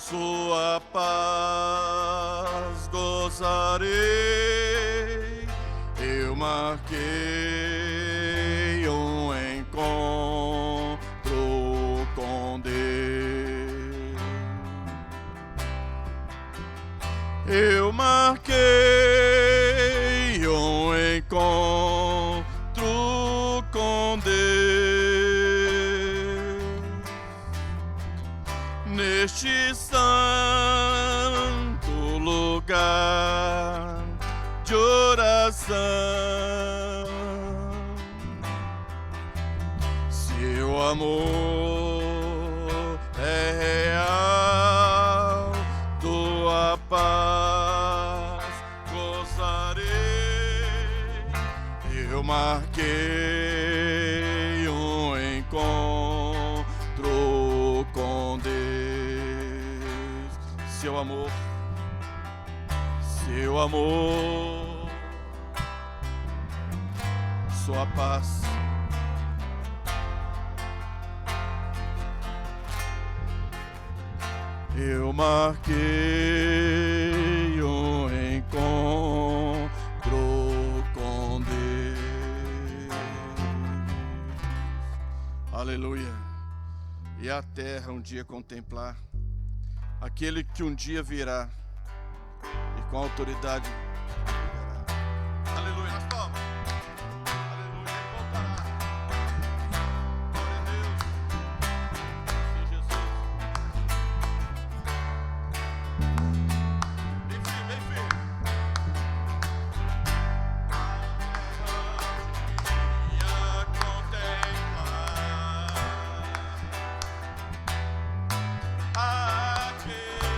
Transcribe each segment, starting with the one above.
Sua paz gozarei. Eu marquei um encontro com Deus. Eu marquei um encontro com Deus. Neste santo lugar de oração, seu amor é real, tua paz gozarei. Eu marquei um encontro com Deus. Seu amor, sua paz. Eu marquei um encontro com Deus. Aleluia. E a terra um dia contemplar aquele que um dia virá e com autoridade liderará. Aleluia, nas palmas. Aleluia, ele voltará. Glória a Deus. Sim, Jesus. Bem firme, bem firme. Ia contemplar aquele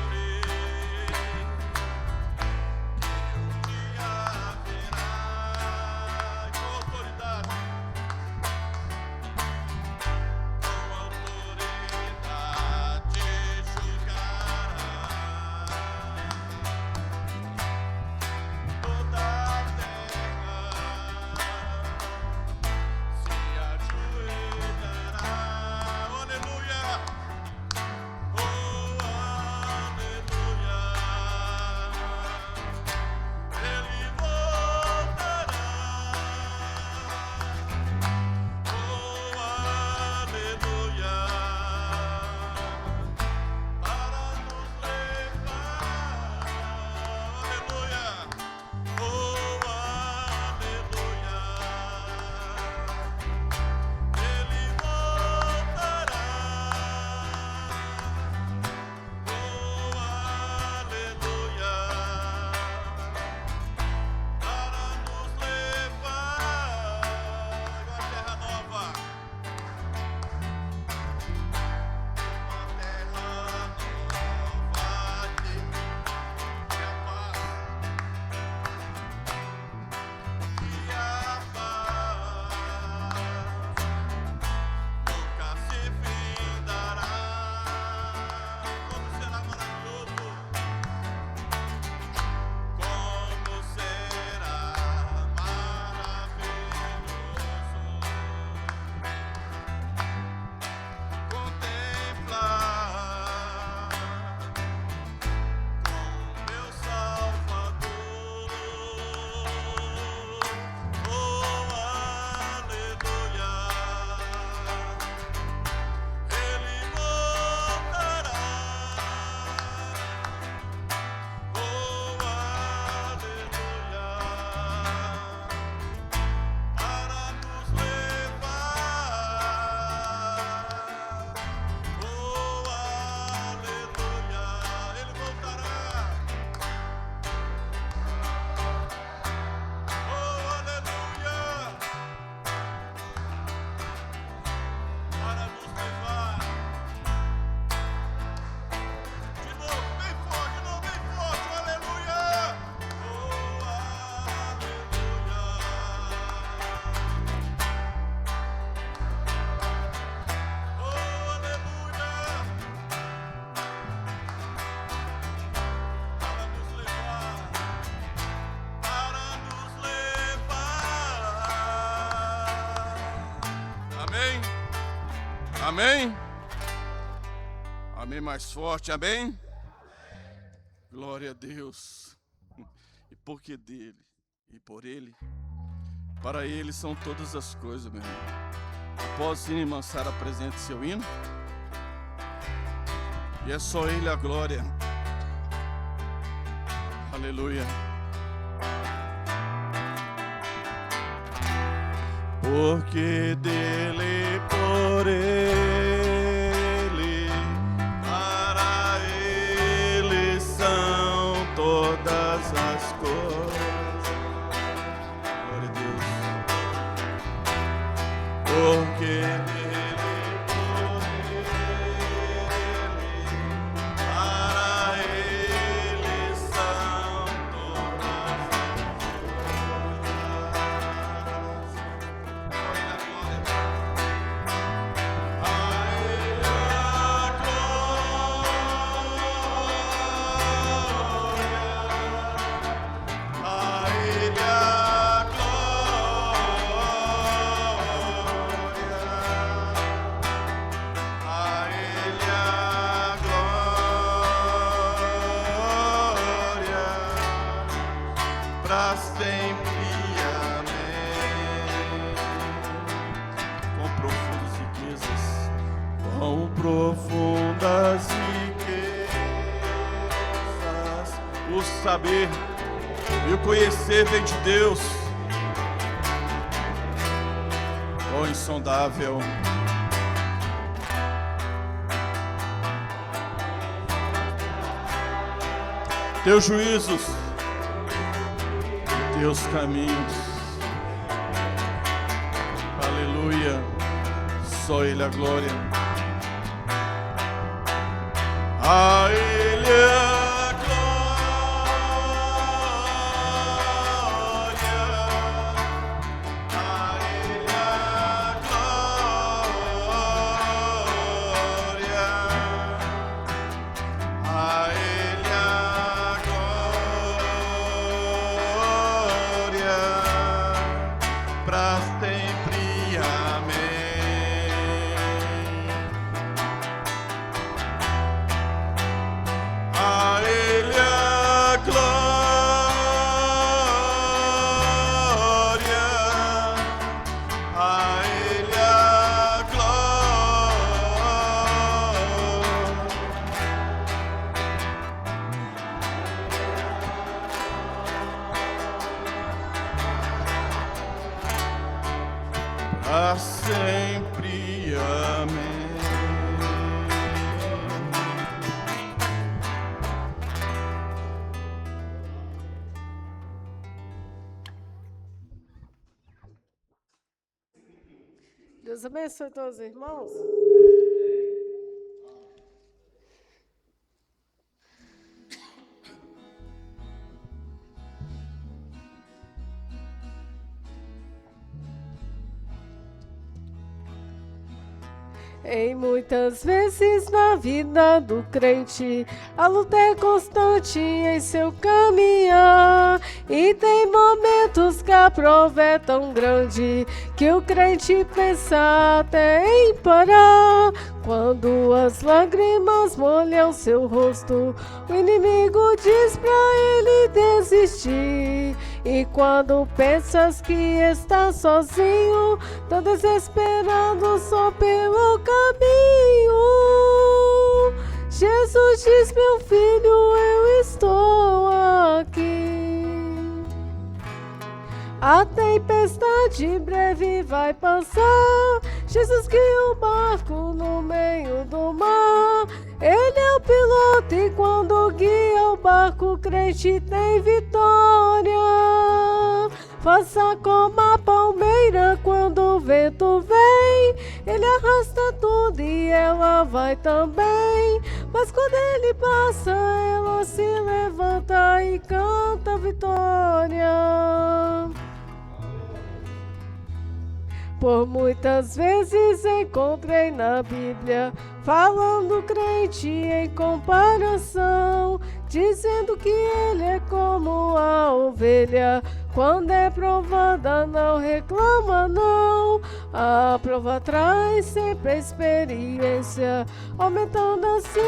Amém? Amém mais forte, amém? Glória a Deus. E porque dele e por ele, para ele são todas as coisas, meu irmão. Após o hino, Sara apresente seu hino. E é só ele a glória. Aleluia. Porque dele, por ele, para ele são todas as coisas. Glória a Deus. Porque dele, por ele, para ele são todas as coisas. Para sempre, amém. Com profundas riquezas, com profundas riquezas, o saber e o conhecer vem de Deus. Ó insondável, teus juízos, teus caminhos. Aleluia. Só ele a glória. A ele a glória. A ele a glória. A ele a glória. Para sempre, amém. A ele a glória, a ele a glória. Para sempre, amém. Deus abençoe todos os irmãos. Em muitas vezes na vida do crente, a luta é constante em seu caminhar. E tem momentos que a prova é tão grande que o crente pensa até em parar. Quando as lágrimas molham seu rosto, o inimigo diz pra ele desistir. E quando pensas que está sozinho, tão desesperado só pelo caminho, Jesus diz: meu filho, eu estou aqui. A tempestade breve vai passar, Jesus guia o barco no meio do mar. Ele é o piloto e quando guia o barco, o crente tem vitória. Faça como a palmeira quando o vento vem, ele arrasta tudo e ela vai também. Mas quando ele passa, ela se levanta e canta vitória. Por muitas vezes encontrei na Bíblia falando crente em comparação, dizendo que ele é como a ovelha, quando é provada não reclama não. A prova traz sempre a experiência, aumentando assim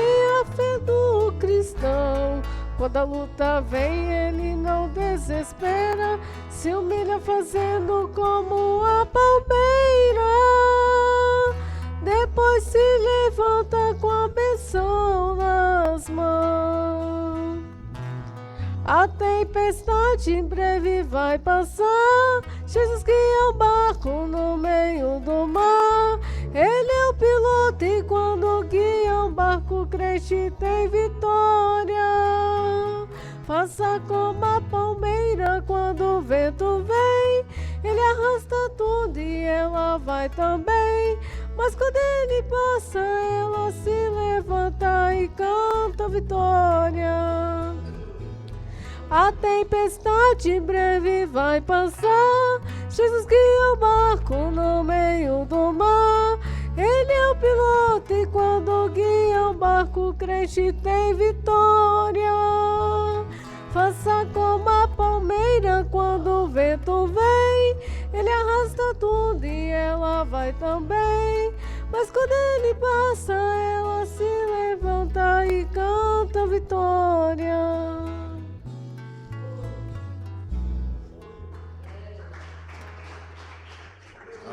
a fé do cristão. Quando a luta vem, ele não desespera, se humilha fazendo como a palmeira. Depois se levanta com a bênção nas mãos. A tempestade em breve vai passar. Jesus guia o barco no meio do mar. Ele é o piloto e quando guia o barco, o crente tem vitória. Faça como a palmeira quando o vento vem. Ele arrasta tudo e ela vai também. Mas quando ele passa, ela se levanta e canta vitória. A tempestade em breve vai passar. Jesus guia o barco no meio do mar. Ele é o piloto e quando guia o barco, o crente tem vitória. Faça como a palmeira quando o vento vem. Ele arrasta tudo e ela vai também. Mas quando ele passa, ela se levanta e canta vitória.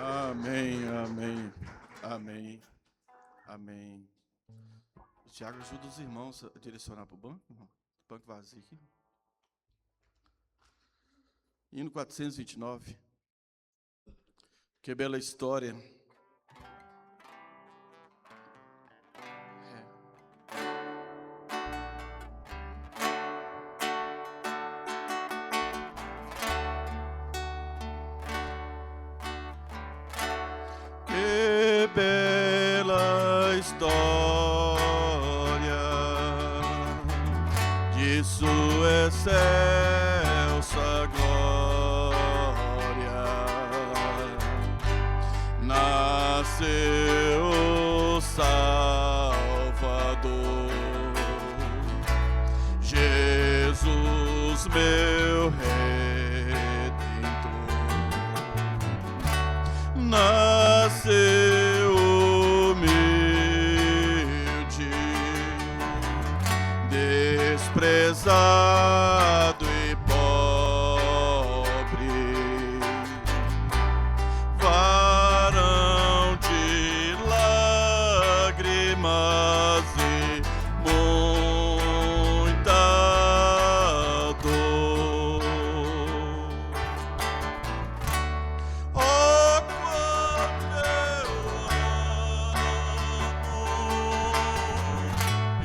Amém, amém, amém, amém. Tiago, ajuda os irmãos a direcionar para o banco. O banco vazio aqui. Hino 429. Que bela história. Que bela história de sua excelsa glória. Nasceu o Salvador, Jesus meu Redentor. Nasceu humilde, desprezado e pobre, varão de lágrimas e muita dor. Oh, quanto eu amo e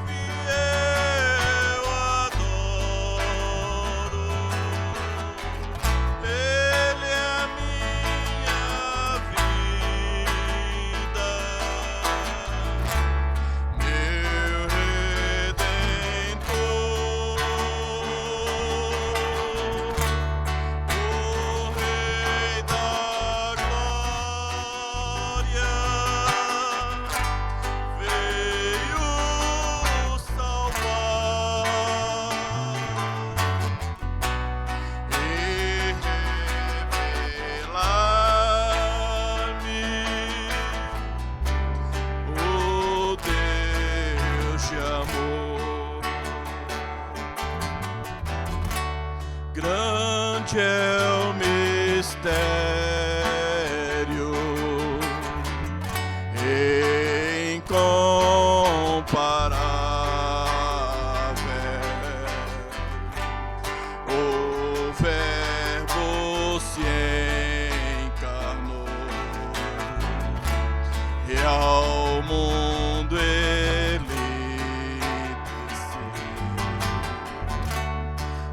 fiel adoro. Ele é a minha vida, meu Redentor, o Rei da glória, veio salvar e revelar-me o Deus de amor. Grande é o mistério, incomparável. O Verbo se encarnou e ao mundo ele desceu.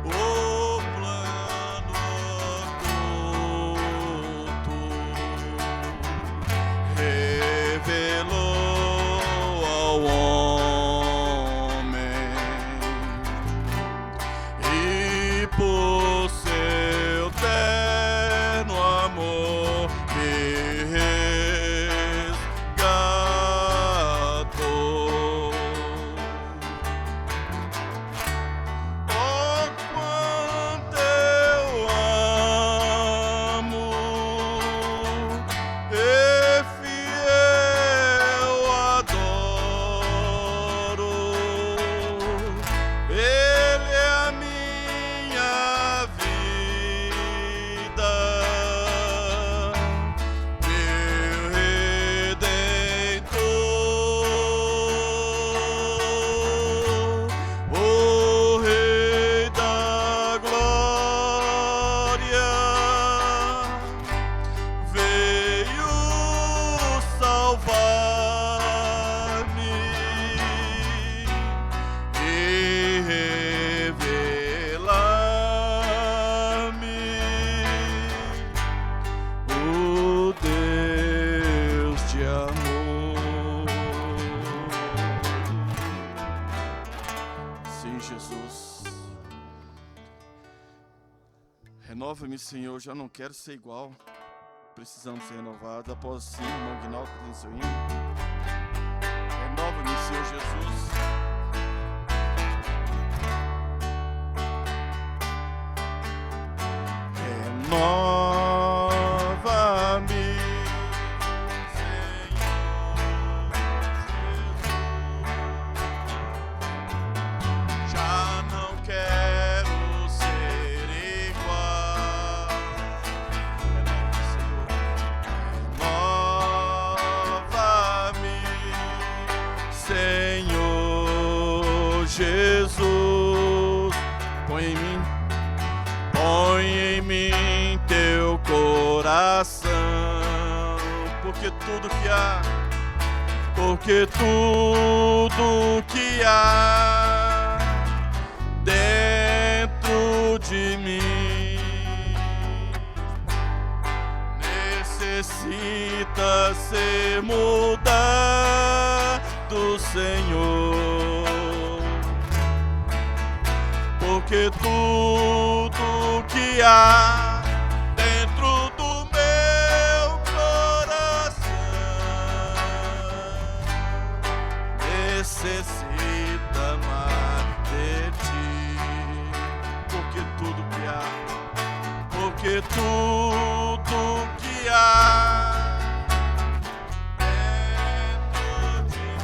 O plano Sim, Jesus. Renova-me, Senhor, já não quero ser igual. Precisamos ser renovados. Após sim, irmão Guinaldo, tem seu hino. Renova-me, Senhor Jesus. Renova-me, Senhor Jesus. Já não quero ser igual. Renova-me, Senhor Jesus. Põe em mim teu coração, porque tudo que há dentro de mim necessita ser mudado, Senhor, porque tudo que há dentro do meu coração necessita mais de ti, porque tudo que há dentro de mim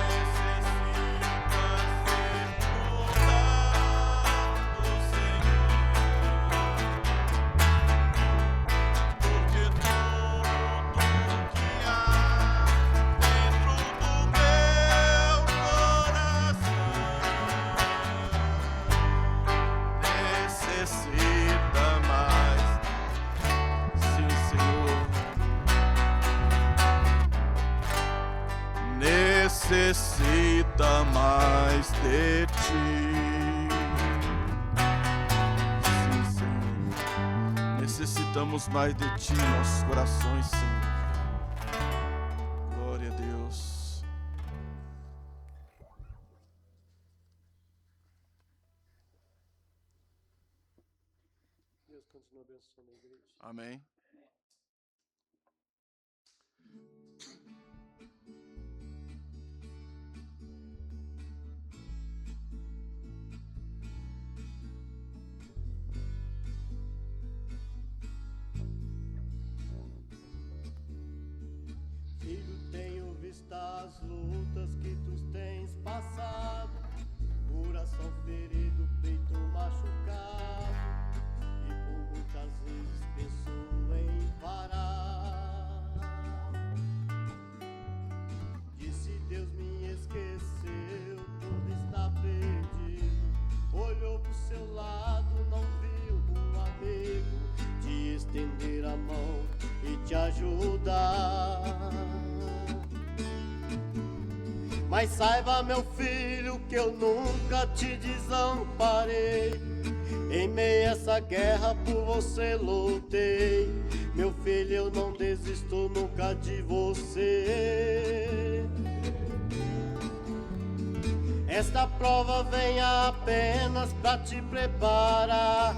necessita ser mudado, Senhor, porque tudo que há dentro do meu coração necessita mais, sim, Senhor, necessita mais de ti, sim, Senhor, necessitamos mais de ti, nossos corações, Senhor. Glória a Deus. Deus continua abençoando a igreja. Amém. Filho, tenho visto as lutas que tu tens passado, coração ferido, peito machucado, e por muitas vezes pensou em parar. Disse Deus me esqueceu, tudo está perdido. Olhou pro seu lado, não viu um amigo te estender a mão e te ajudar. Mas saiba, meu filho, que eu nunca te desamparei. Em meio a essa guerra por você lutei. Meu filho, eu não desisto nunca de você. Esta prova vem apenas pra te preparar.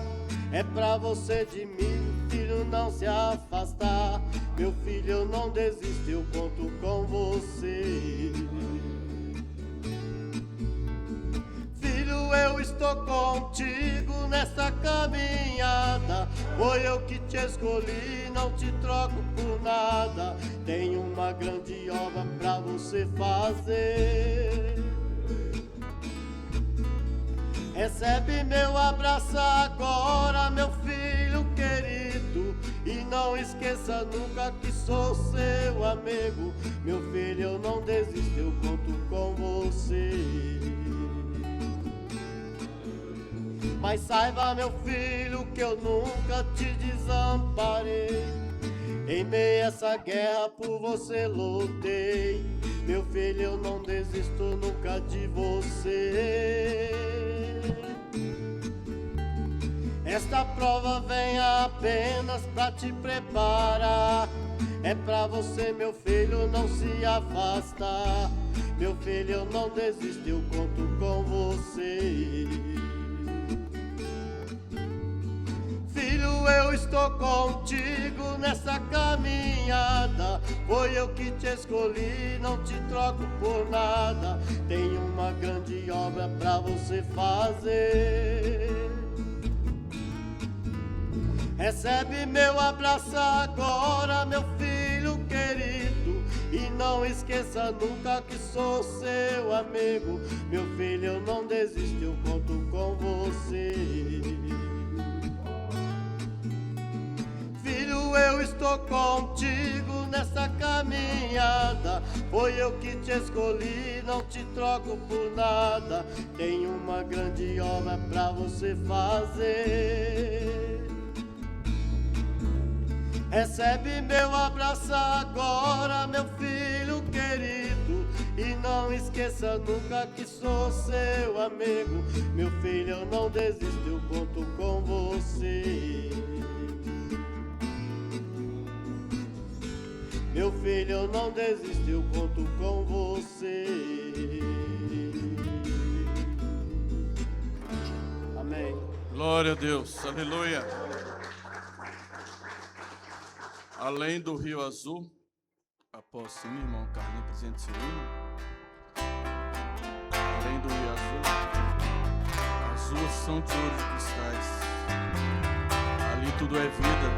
É pra você de mim, filho, não se afastar. Meu filho, eu não desisto, eu conto com você. Filho, eu estou contigo nessa caminhada. Foi eu que te escolhi, não te troco por nada. Tenho uma grande obra pra você fazer. Recebe meu abraço agora, meu filho querido, e não esqueça nunca que sou seu amigo. Meu filho, eu não desisto, eu conto com você. Mas saiba, meu filho, que eu nunca te desamparei. Em meio a essa guerra por você lutei. Meu filho, eu não desisto nunca de você. Esta prova vem apenas pra te preparar. É pra você, meu filho, não se afastar. Meu filho, eu não desisto, eu conto com você. Filho, eu estou contigo nessa caminhada. Foi eu que te escolhi, não te troco por nada. Tenho uma grande obra pra você fazer. Recebe meu abraço agora, meu filho querido, e não esqueça nunca que sou seu amigo. Meu filho, eu não desisto, eu conto com você. Filho, eu estou contigo nessa caminhada. Foi eu que te escolhi, não te troco por nada. Tenho uma grande obra pra você fazer. Recebe meu abraço agora, meu filho querido, e não esqueça nunca que sou seu amigo. Meu filho, eu não desisto, eu conto com você. Meu filho, eu não desisto, eu conto com você. Amém. Glória a Deus, aleluia. Além do Rio Azul, após sim, irmão Carlinhos, presente seu hino. Além do Rio Azul, as ruas são de ouro de cristais. Ali tudo é vida,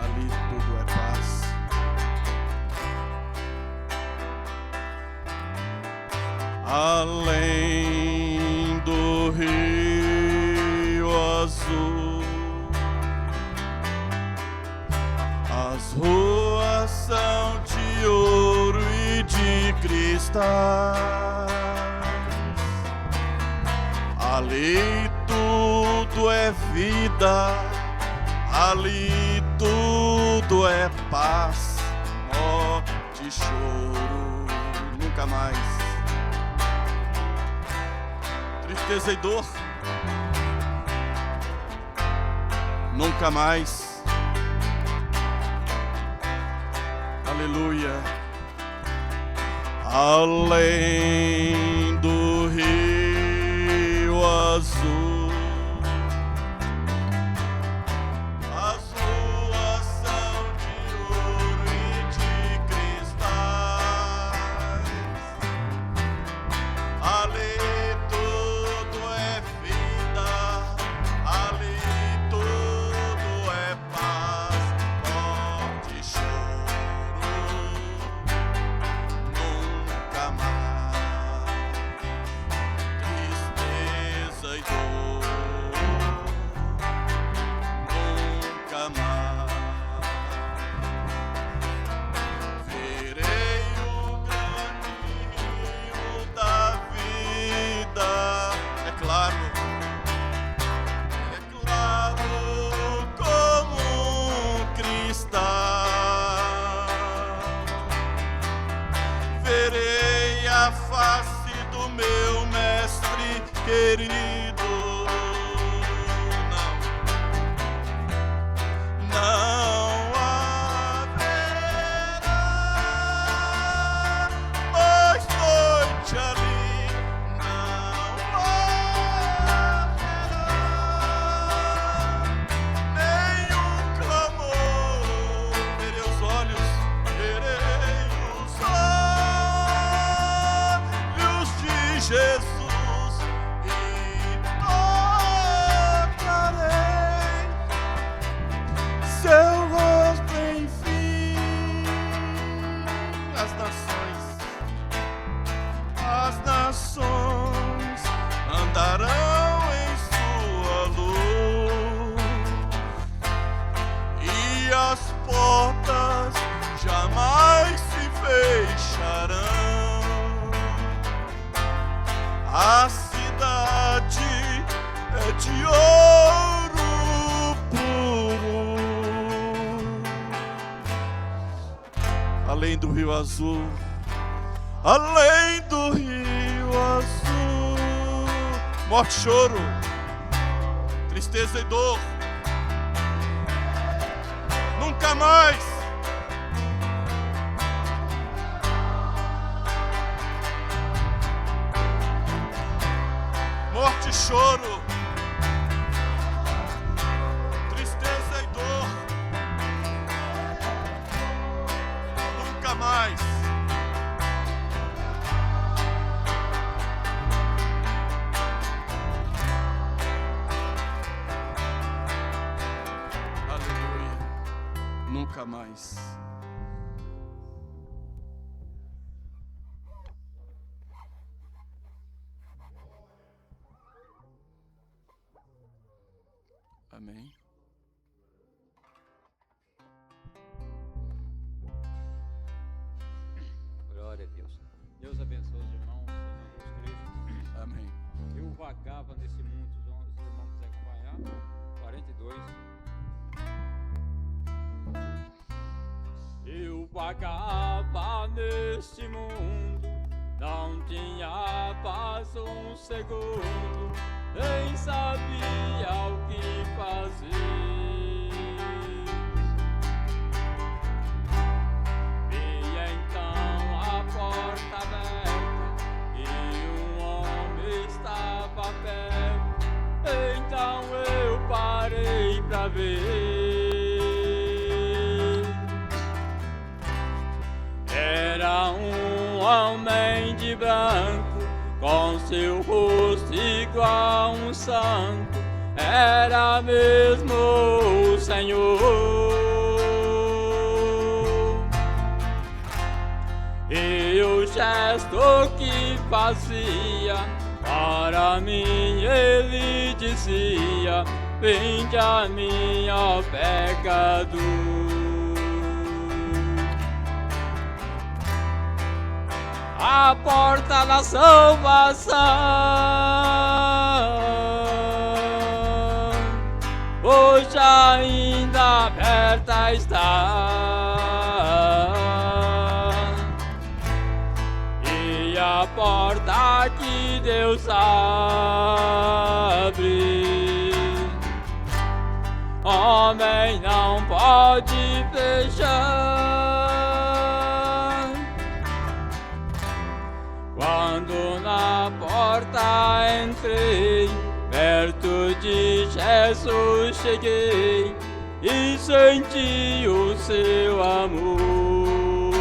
ali tudo é paz. Além do Rio Azul, as ruas são de ouro e de cristais. Ali tudo é vida, ali tudo é paz. Morte e choro, nunca mais. Tristeza e dor, nunca mais. Aleluia. Além do Rio Azul, as ruas são de ouro e de cristais. Ali tudo é vida, ali tudo é paz. Morte e choro, nunca mais. Tristeza e dor, nunca mais. Verei o caminho da vida, é claro como um cristal. Verei a face do meu mestre querido. Não haverá mais noite ali. Não haverá nenhum clamor. Verei os olhos de Jesus e tocarei seu rosto, enfim. As nações andarão em sua luz e as portas jamais se fecharão. A cidade é de ouro puro. Além do Rio Azul, além do Rio Azul, morte, choro, tristeza e dor, nunca mais. morte e choro, tristeza e dor. Nunca mais. Aleluia. Nunca mais. Amém. Glória a Deus. Deus abençoe os irmãos, Senhor Jesus Cristo. Amém. Eu vagava nesse mundo, se os irmãos quiserem acompanhar, 42. Eu vagava neste mundo, não tinha paz um segundo, nem sabia o que fazer. Vi então a porta aberta e um homem estava perto. Então eu parei pra ver. Era um homem de branco, com seu rosto igual a um santo, era mesmo o Senhor. E o gesto que fazia, para mim ele dizia: vinde a mim, ó pecador. A porta da salvação hoje ainda aberta está, e a porta que Deus abre, homem não pode fechar. Quando na porta entrei, perto de Jesus cheguei e senti o seu amor.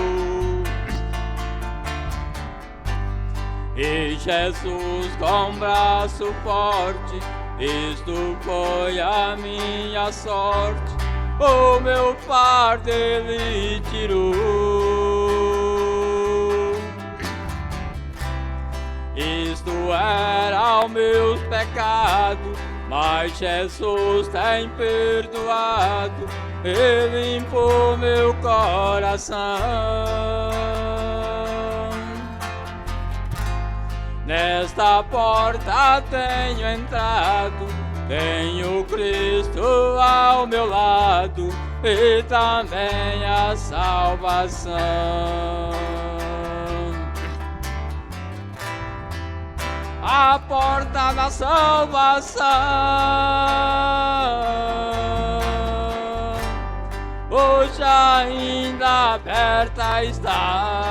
E Jesus com braço forte, isto foi a minha sorte, o meu fardo ele tirou. Isto era o meu pecado, mas Jesus tem perdoado, Ele limpou meu coração. Nesta porta tenho entrado, tenho Cristo ao meu lado e também a salvação. A porta da salvação hoje ainda aberta está,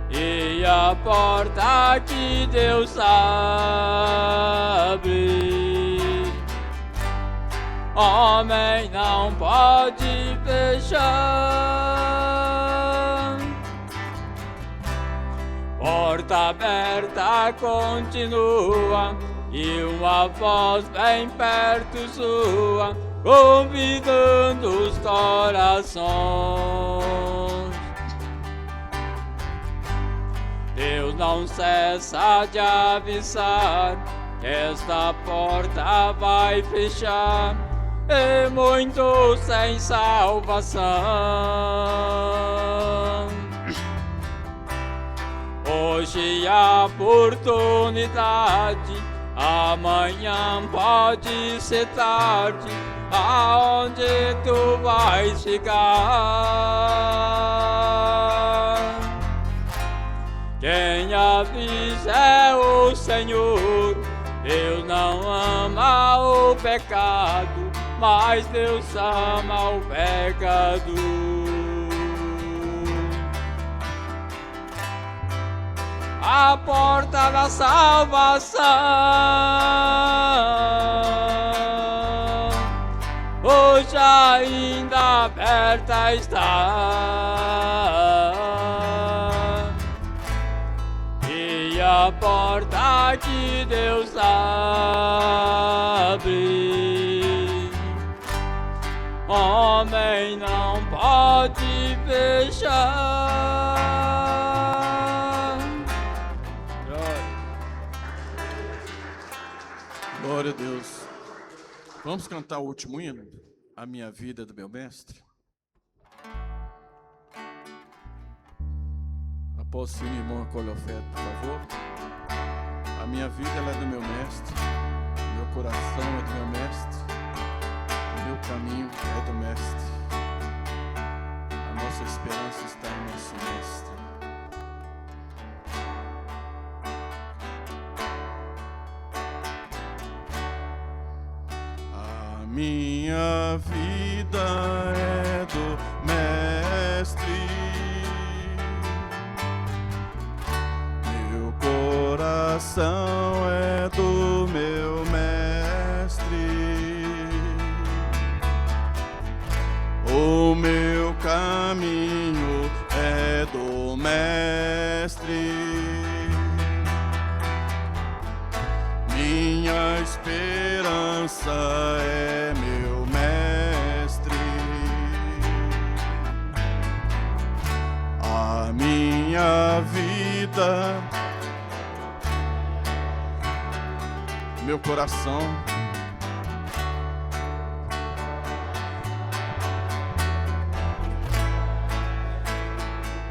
e a porta que Deus abre, homem não pode fechar. Porta aberta continua, e uma voz bem perto soa, convidando os corações. Deus não cessa de avisar, esta porta vai fechar, e muitos sem salvação. Hoje a oportunidade, amanhã pode ser tarde, aonde tu vais ficar? Quem avisa é o Senhor. Deus não ama o pecado, mas Deus ama o pecador. A a porta da salvação. Hoje ainda aberta está, e a porta que Deus abre, homem não pode fechar. Glória a Deus. Vamos cantar o último hino? A minha vida é do meu mestre. Após o hino, irmão, acolhe a oferta, por favor. A minha vida ela é do meu mestre. Meu coração é do meu mestre. Meu caminho é do mestre. A nossa esperança está em nosso mestre. Minha vida é do mestre, meu coração é do meu mestre, o meu caminho é do mestre, minha esperança é meu mestre, a minha vida, meu coração,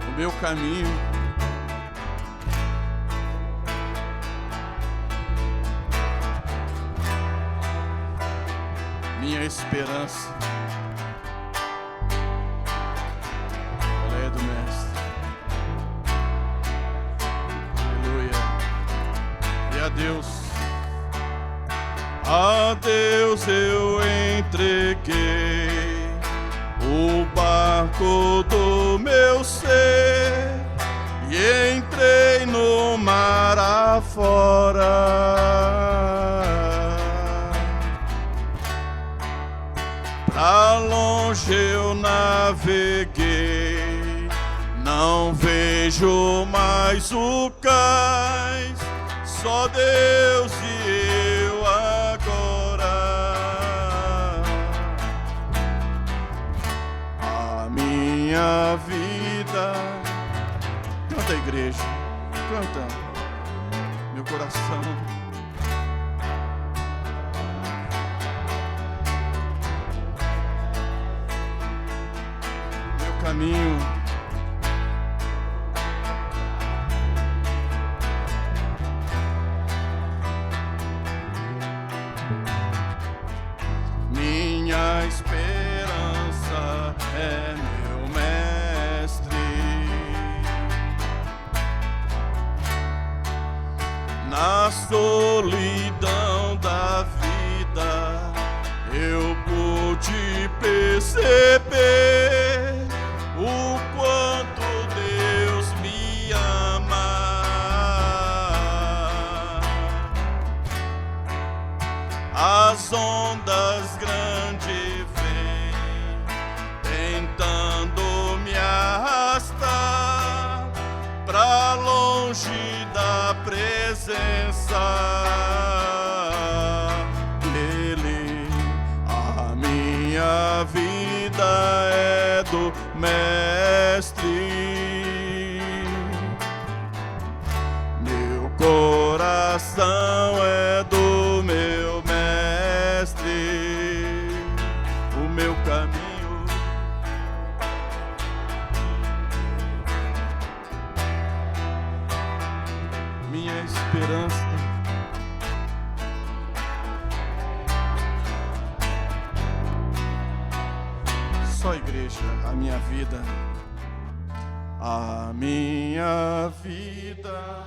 o meu caminho, minha esperança, ela é do mestre. Aleluia. E a Deus eu entreguei o barco do meu ser e entrei no mar afora. Pra longe eu naveguei, não vejo mais o cais, só Deus e eu agora. A minha vida, canta a igreja, canta, meu coração. Caminho, minha esperança é meu mestre, na solidão da vida eu pude perceber o quanto Deus me ama. As ondas grandes vêm tentando me arrastar pra longe da presença dele. A minha vida é do mestre, meu coração é do meu mestre, o meu caminho, minha esperança. Só igreja, a minha vida, a minha vida,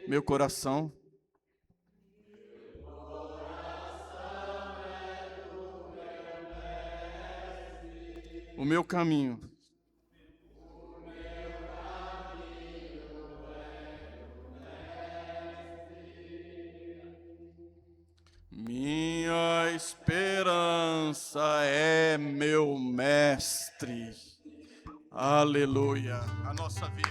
meu coração, o meu caminho, meu mestre. Aleluia. A nossa vida.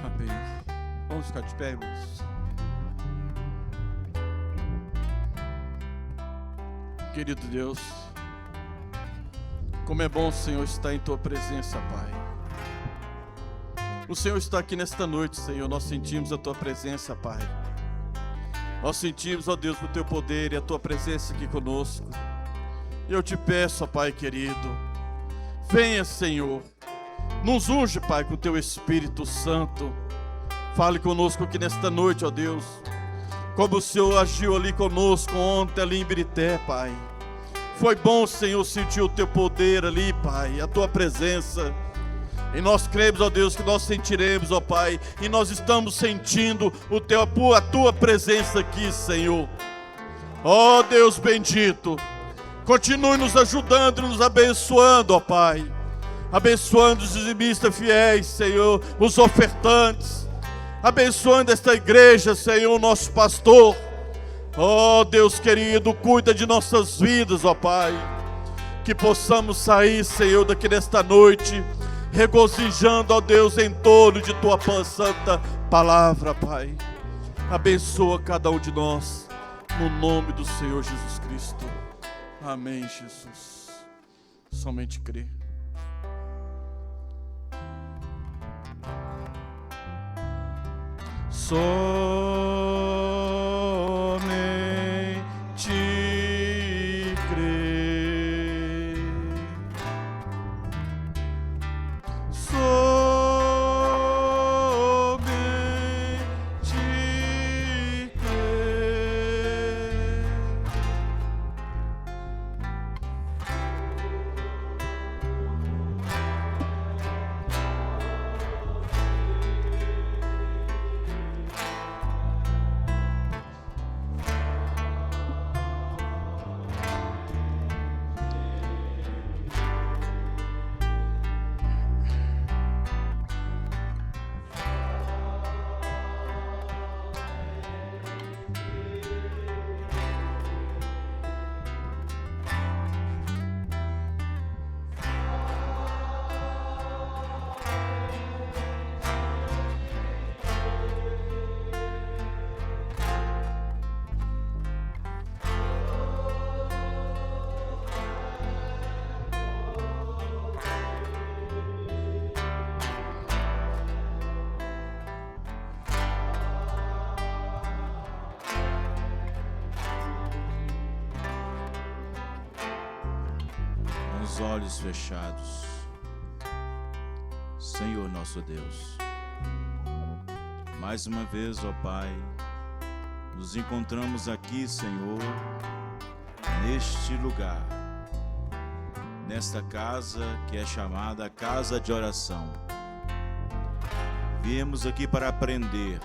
Amém. Vamos ficar de pé, irmãos. Querido Deus, como é bom, Senhor, estar em Tua presença, Pai. O Senhor está aqui nesta noite, Senhor. Nós sentimos a Tua presença, Pai. Nós sentimos, ó Deus, o Teu poder e a Tua presença aqui conosco. E eu te peço, ó Pai querido, venha, Senhor. Nos unge, Pai, com o Teu Espírito Santo. Fale conosco aqui nesta noite, ó Deus. Como o Senhor agiu ali conosco ontem, ali em Birité, Pai. Foi bom, Senhor, sentir o Teu poder ali, Pai, a Tua presença. E nós cremos, ó Deus, que nós sentiremos, ó Pai. E nós estamos sentindo a Tua presença aqui, Senhor. Ó Deus bendito, continue nos ajudando e nos abençoando, ó Pai. Abençoando os dizimistas fiéis, Senhor, os ofertantes. Abençoando esta igreja, Senhor, nosso pastor. Ó Deus querido, cuida de nossas vidas, ó Pai. Que possamos sair, Senhor, daqui nesta noite, regozijando, ó Deus, em torno de Tua santa palavra, Pai. Abençoa cada um de nós, no nome do Senhor Jesus Cristo. Amém, Jesus. Somente crê. Somente crer. Somente crer. Os olhos fechados. Senhor nosso Deus, mais uma vez, ó Pai, nos encontramos aqui, Senhor, neste lugar, nesta casa que é chamada Casa de Oração. Viemos aqui para aprender,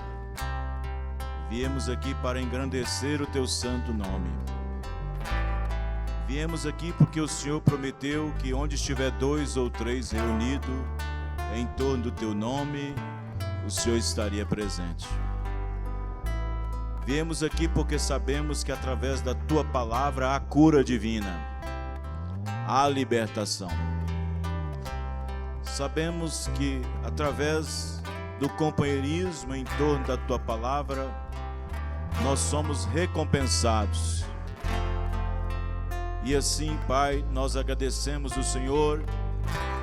viemos aqui para engrandecer o Teu santo nome. Viemos aqui porque o Senhor prometeu que onde estiver 2 ou 3 reunidos em torno do Teu nome, o Senhor estaria presente. Viemos aqui porque sabemos que através da Tua palavra há cura divina, há libertação. Sabemos que através do companheirismo em torno da Tua palavra, nós somos recompensados. E assim, Pai, nós agradecemos o Senhor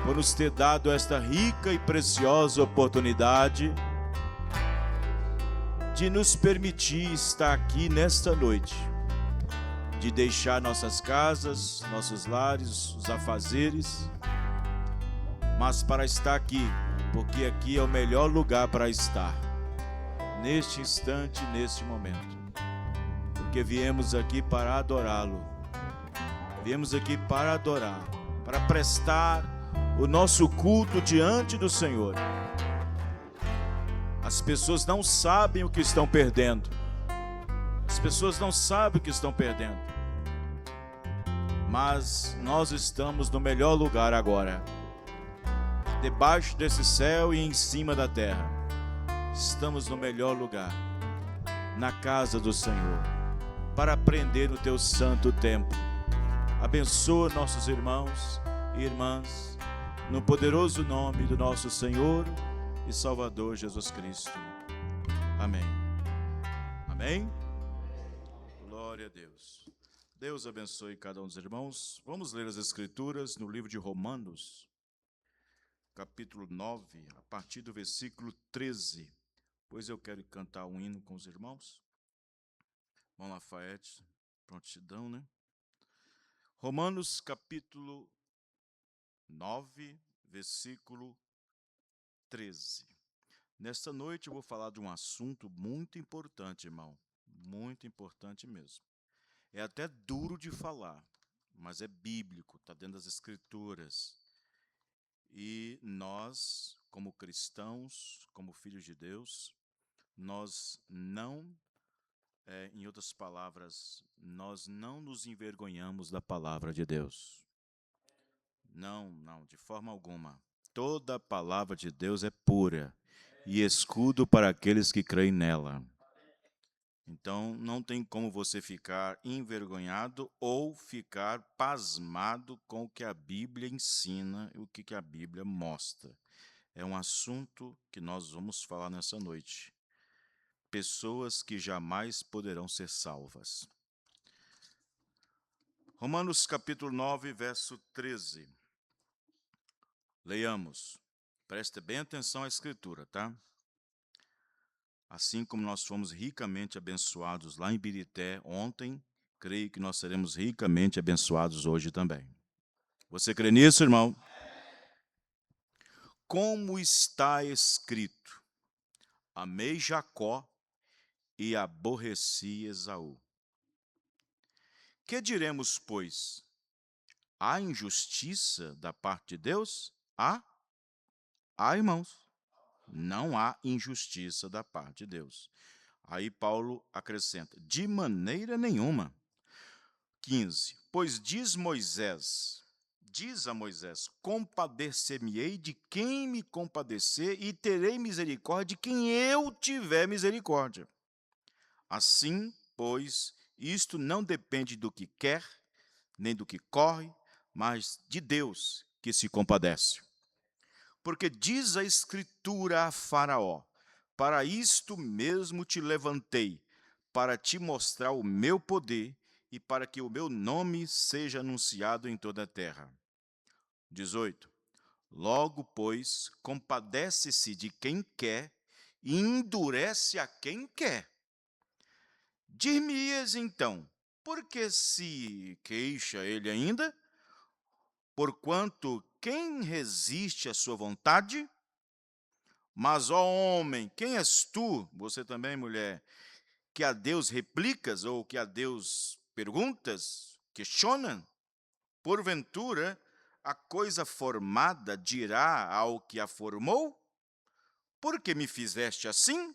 por nos ter dado esta rica e preciosa oportunidade de nos permitir estar aqui nesta noite, de deixar nossas casas, nossos lares, os afazeres, mas para estar aqui, porque aqui é o melhor lugar para estar, neste instante, neste momento, porque viemos aqui para adorá-lo, viemos aqui para adorar, para prestar o nosso culto diante do Senhor. As pessoas não sabem o que estão perdendo. As pessoas não sabem o que estão perdendo. Mas nós estamos no melhor lugar agora. Debaixo desse céu e em cima da terra. Estamos no melhor lugar. Na casa do Senhor. Para aprender no teu santo templo. Abençoa nossos irmãos e irmãs. No poderoso nome do nosso Senhor e Salvador Jesus Cristo. Amém. Amém. Glória a Deus. Deus abençoe cada um dos irmãos. Vamos ler as Escrituras no livro de Romanos, capítulo 9, a partir do versículo 13. Pois eu quero cantar um hino com os irmãos. Vamos lá, Faete. Prontidão, né? Romanos, capítulo 9, versículo 13. Nesta noite eu vou falar de um assunto muito importante, irmão. Muito importante mesmo. É até duro de falar, mas é bíblico, está dentro das Escrituras. E nós, como cristãos, como filhos de Deus, nós não, em outras palavras, nós não nos envergonhamos da palavra de Deus. Não, de forma alguma. Toda a palavra de Deus é pura e escudo para aqueles que creem nela. Então, não tem como você ficar envergonhado ou ficar pasmado com o que a Bíblia ensina e o que a Bíblia mostra. É um assunto que nós vamos falar nessa noite. Pessoas que jamais poderão ser salvas. Romanos capítulo 9, verso 13. Leiamos. Preste bem atenção à Escritura, tá? Assim como nós fomos ricamente abençoados lá em Birité ontem, creio que nós seremos ricamente abençoados hoje também. Você crê nisso, irmão? Como está escrito: amei Jacó e aborreci Esaú. Que diremos, pois? Há injustiça da parte de Deus? Há, irmãos. Não há injustiça da parte de Deus. Aí Paulo acrescenta: de maneira nenhuma. 15. Pois diz a Moisés, compadecer-me-ei de quem me compadecer e terei misericórdia de quem eu tiver misericórdia. Assim, pois, isto não depende do que quer, nem do que corre, mas de Deus que se compadece. Porque diz a Escritura a Faraó: para isto mesmo te levantei, para te mostrar o meu poder e para que o meu nome seja anunciado em toda a terra. 18. Logo, pois, compadece-se de quem quer e endurece a quem quer. Dir-me-ias então, por que se queixa ele ainda? Porquanto quem resiste à sua vontade? Mas, ó homem, quem és tu, você também, mulher, que a Deus replicas ou que a Deus perguntas, questionam? Porventura, a coisa formada dirá ao que a formou: por que me fizeste assim?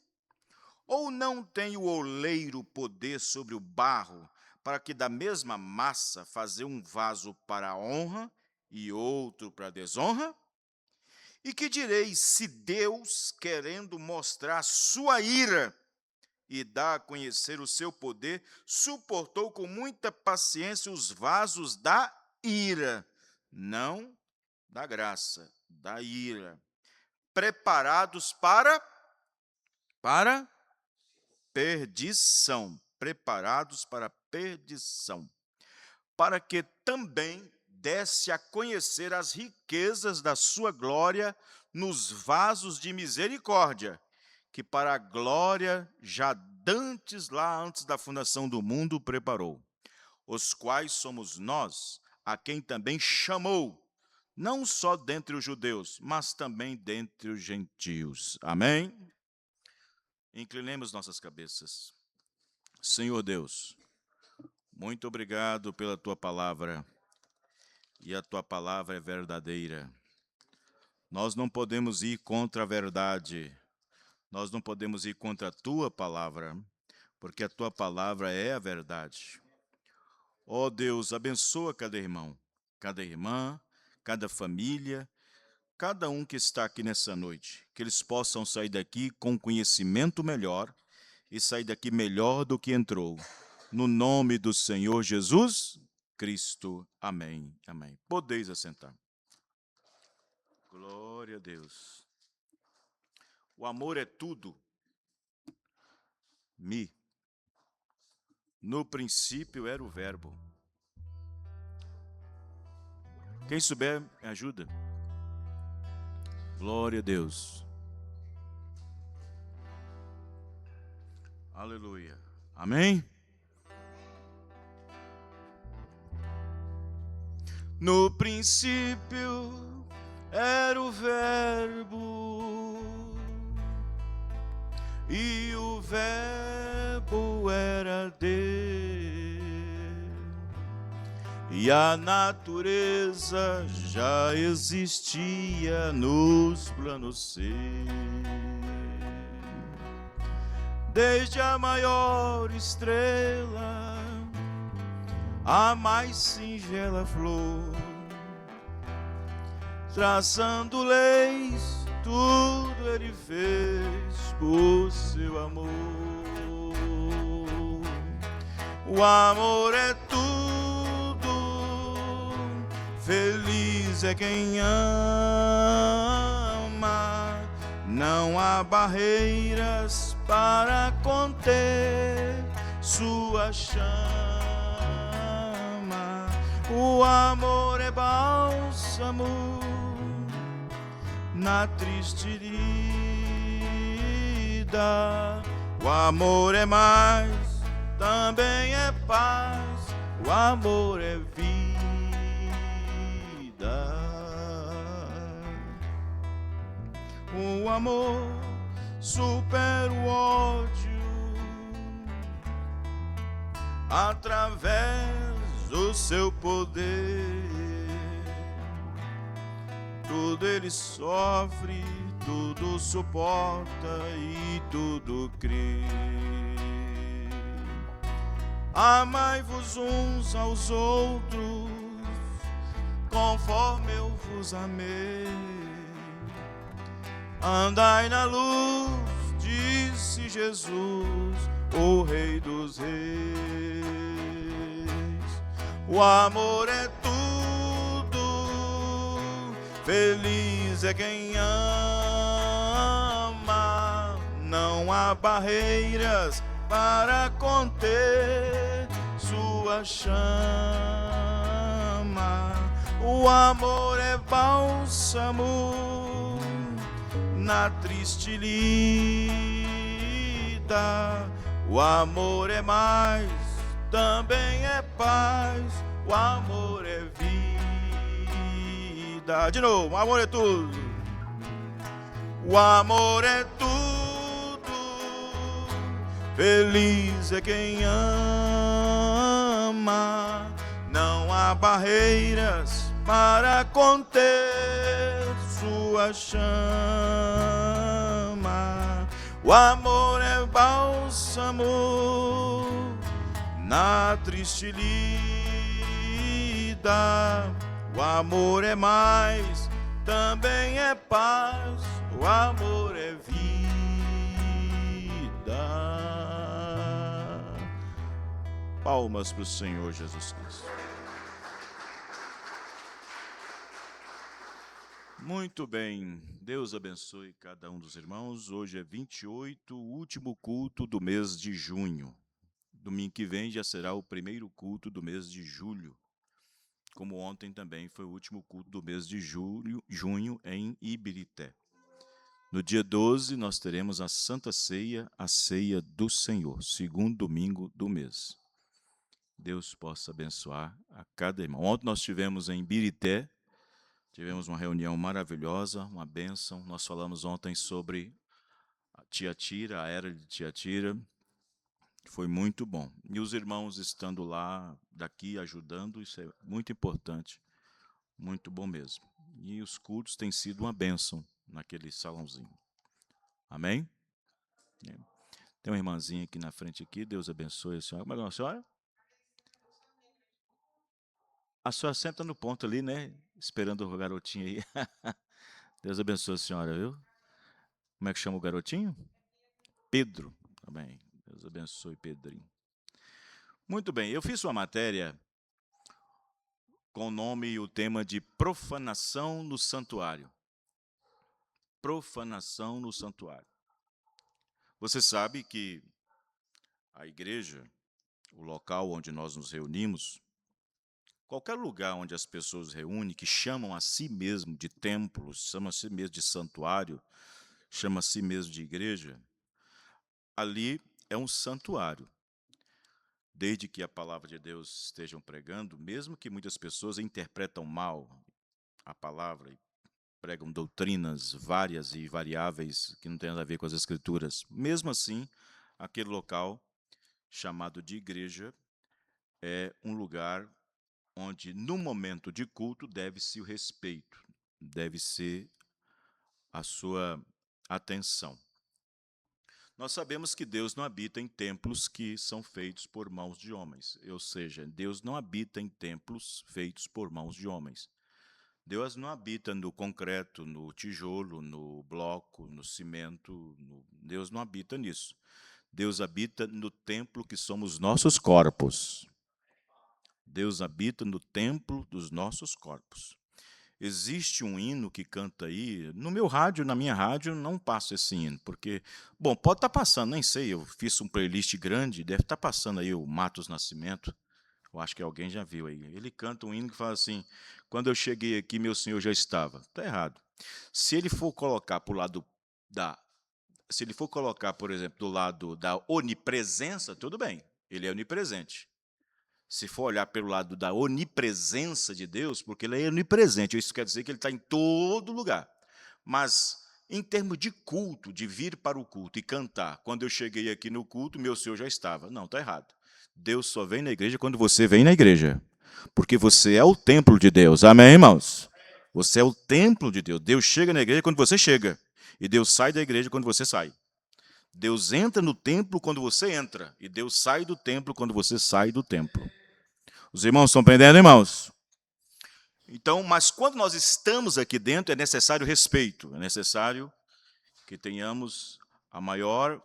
Ou não tem o oleiro poder sobre o barro, para que da mesma massa fazer um vaso para a honra e outro para a desonra? E que direis se Deus, querendo mostrar sua ira e dar a conhecer o seu poder, suportou com muita paciência os vasos da ira, não da graça, da ira, preparados para perdição, preparados para perdição, para que também desse a conhecer as riquezas da sua glória nos vasos de misericórdia, que para a glória já dantes lá antes da fundação do mundo preparou, os quais somos nós, a quem também chamou, não só dentre os judeus, mas também dentre os gentios. Amém? Inclinemos nossas cabeças. Senhor Deus, muito obrigado pela tua palavra, e a tua palavra é verdadeira. Nós não podemos ir contra a verdade, nós não podemos ir contra a tua palavra, porque a tua palavra é a verdade. Ó Deus, abençoa cada irmão, cada irmã, cada família, cada um que está aqui nessa noite, que eles possam sair daqui com conhecimento melhor e sair daqui melhor do que entrou. No nome do Senhor Jesus Cristo. Amém. Amém. Podeis assentar. Glória a Deus. O amor é tudo. No princípio era o verbo. Quem souber, me ajuda. Glória a Deus. Aleluia. Amém? No princípio era o verbo, e o verbo era Deus, e a natureza já existia nos planos seus, desde a maior estrela, a mais singela flor, traçando leis, tudo ele fez por seu amor. O amor é tudo, feliz é quem ama, não há barreiras para conter sua chama. O amor é bálsamo na triste lida. O amor é mais, também é paz. O amor é vida. O amor supera o ódio através do seu poder. Tudo ele sofre, tudo suporta e tudo crê. Amai-vos uns aos outros, conforme eu vos amei. Andai na luz, disse Jesus, o Rei dos Reis. O amor é tudo, feliz é quem ama. Não há barreiras para conter sua chama. O amor é bálsamo na triste lida. O amor é mais, também é paz. O amor é vida. De novo, o amor é tudo. O amor é tudo, feliz é quem ama. Não há barreiras para conter sua chama. O amor é bálsamo na triste lida. O amor é mais, também é paz. O amor é vida. Palmas para o Senhor Jesus Cristo. Muito bem, Deus abençoe cada um dos irmãos. Hoje é 28, o último culto do mês de junho. Domingo que vem já será o primeiro culto do mês de julho. Como ontem também foi o último culto do mês de junho em Ibirité. No dia 12 nós teremos a Santa Ceia, a Ceia do Senhor, segundo domingo do mês. Deus possa abençoar a cada irmão. Ontem nós estivemos em Ibirité. Tivemos uma reunião maravilhosa, uma bênção. Nós falamos ontem sobre a Tiatira, a era de Tiatira. Foi muito bom. E os irmãos estando lá, daqui, ajudando, isso é muito importante. Muito bom mesmo. E os cultos têm sido uma bênção naquele salãozinho. Amém? Tem uma irmãzinha aqui na frente, aqui. Deus abençoe a senhora. Como é que é a senhora? A senhora sempre está no ponto ali, né? Esperando o garotinho aí. Deus abençoe a senhora, viu? Como é que chama o garotinho? Pedro. Tá bem. Deus abençoe, Pedrinho. Muito bem. Eu fiz uma matéria com o nome e o tema de profanação no santuário. Profanação no santuário. Você sabe que a igreja, o local onde nós nos reunimos, qualquer lugar onde as pessoas reúnem, que chamam a si mesmo de templo, chamam a si mesmo de santuário, chamam a si mesmo de igreja, ali é um santuário. Desde que a palavra de Deus estejam pregando, mesmo que muitas pessoas interpretam mal a palavra e pregam doutrinas várias e variáveis que não têm nada a ver com as Escrituras, mesmo assim, aquele local chamado de igreja é um lugar onde, no momento de culto, deve-se o respeito, deve ser a sua atenção. Nós sabemos que Deus não habita em templos que são feitos por mãos de homens, ou seja, Deus não habita em templos feitos por mãos de homens. Deus não habita no concreto, no tijolo, no bloco, no cimento, Deus não habita nisso. Deus habita no templo que somos nossos corpos. Deus habita no templo dos nossos corpos. Existe um hino que canta aí, no meu rádio, na minha rádio, não passa esse hino, porque, bom, pode estar passando, nem sei, eu fiz um playlist grande, deve estar passando aí o Matos Nascimento, eu acho que alguém já viu aí. Ele canta um hino que fala assim, quando eu cheguei aqui, meu Senhor já estava. Está errado. Se ele for colocar por lado se ele for colocar, por exemplo, do lado da onipresença, tudo bem, ele é onipresente. Se for olhar pelo lado da onipresença de Deus, porque ele é onipresente, isso quer dizer que ele está em todo lugar. Mas, em termos de culto, de vir para o culto e cantar, quando eu cheguei aqui no culto, meu Senhor já estava. Não, está errado. Deus só vem na igreja quando você vem na igreja. Porque você é o templo de Deus. Amém, irmãos? Você é o templo de Deus. Deus chega na igreja quando você chega. E Deus sai da igreja quando você sai. Deus entra no templo quando você entra. E Deus sai do templo quando você sai do templo. Os irmãos estão aprendendo, irmãos? Então, mas quando nós estamos aqui dentro, é necessário respeito. É necessário que tenhamos a maior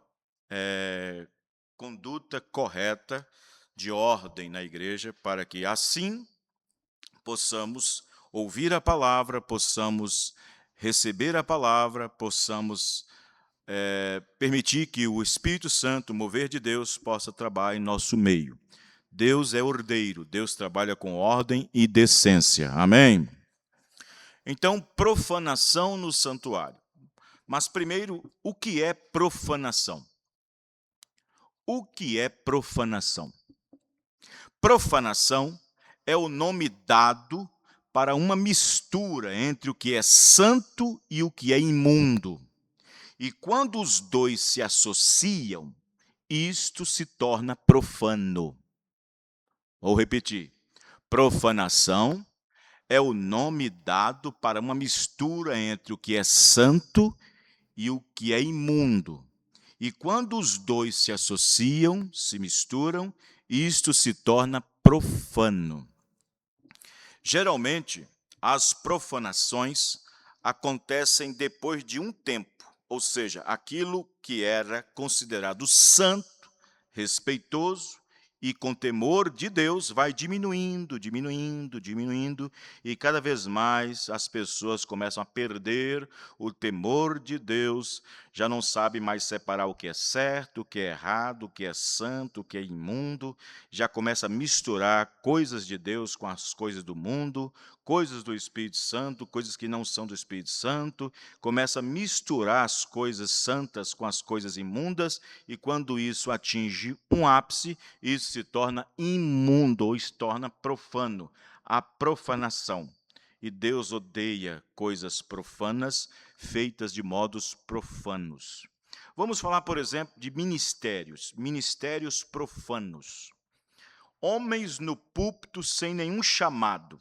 conduta correta de ordem na igreja, para que assim possamos ouvir a palavra, possamos receber a palavra, possamos permitir que o Espírito Santo, o mover de Deus, possa trabalhar em nosso meio. Deus é ordeiro, Deus trabalha com ordem e decência. Amém? Então, profanação no santuário. Mas primeiro, o que é profanação? O que é profanação? Profanação é o nome dado para uma mistura entre o que é santo e o que é imundo. E quando os dois se associam, isto se torna profano. Vou repetir. Profanação é o nome dado para uma mistura entre o que é santo e o que é imundo. E quando os dois se associam, se misturam, isto se torna profano. Geralmente, as profanações acontecem depois de um tempo, ou seja, aquilo que era considerado santo, respeitoso e com temor de Deus vai diminuindo, e cada vez mais as pessoas começam a perder o temor de Deus, já não sabem mais separar o que é certo, o que é errado, o que é santo, o que é imundo, já começa a misturar coisas de Deus com as coisas do mundo, coisas do Espírito Santo, coisas que não são do Espírito Santo, começa a misturar as coisas santas com as coisas imundas, e quando isso atinge um ápice, isso se torna imundo, ou se torna profano, a profanação. E Deus odeia coisas profanas, feitas de modos profanos. Vamos falar, por exemplo, de ministérios profanos. Homens no púlpito sem nenhum chamado.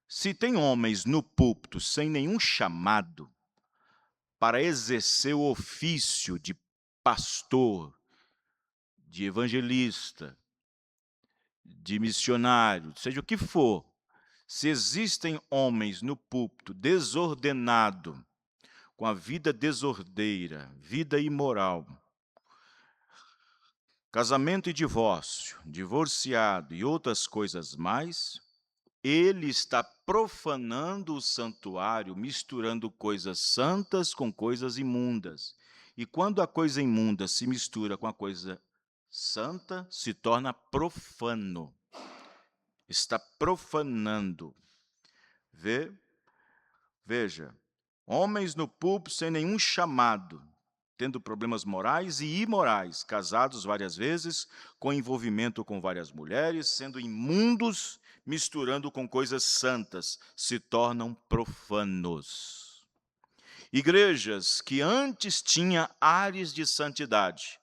Se tem homens no púlpito sem nenhum chamado para exercer o ofício de pastor, de evangelista, de missionário, seja o que for, se existem homens no púlpito desordenado, com a vida desordeira, vida imoral, casamento e divórcio, divorciado e outras coisas mais, ele está profanando o santuário, misturando coisas santas com coisas imundas. E quando a coisa imunda se mistura com a coisa santa, se torna profano. Está profanando. Veja, homens no púlpito sem nenhum chamado, tendo problemas morais e imorais, casados várias vezes, com envolvimento com várias mulheres, sendo imundos, misturando com coisas santas, se tornam profanos. Igrejas que antes tinham ares de santidade,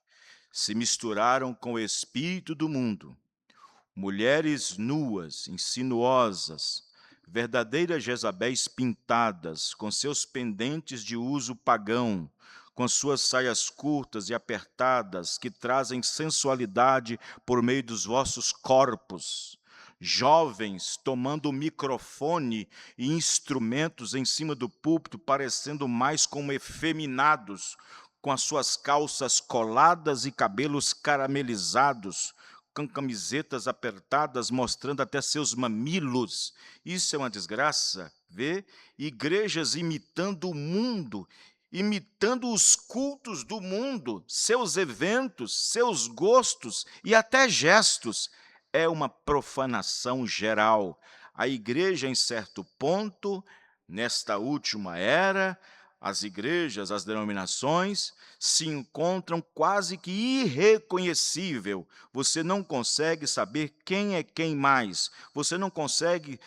se misturaram com o espírito do mundo. Mulheres nuas, insinuosas, verdadeiras Jezabéis pintadas, com seus pendentes de uso pagão, com suas saias curtas e apertadas, que trazem sensualidade por meio dos vossos corpos. Jovens tomando o microfone e instrumentos em cima do púlpito, parecendo mais como efeminados, com as suas calças coladas e cabelos caramelizados, com camisetas apertadas, mostrando até seus mamilos. Isso é uma desgraça, vê? Igrejas imitando o mundo, imitando os cultos do mundo, seus eventos, seus gostos e até gestos. É uma profanação geral. A igreja, em certo ponto, nesta última era, as igrejas, as denominações, se encontram quase que irreconhecível. Você não consegue saber quem é quem mais. Você não consegue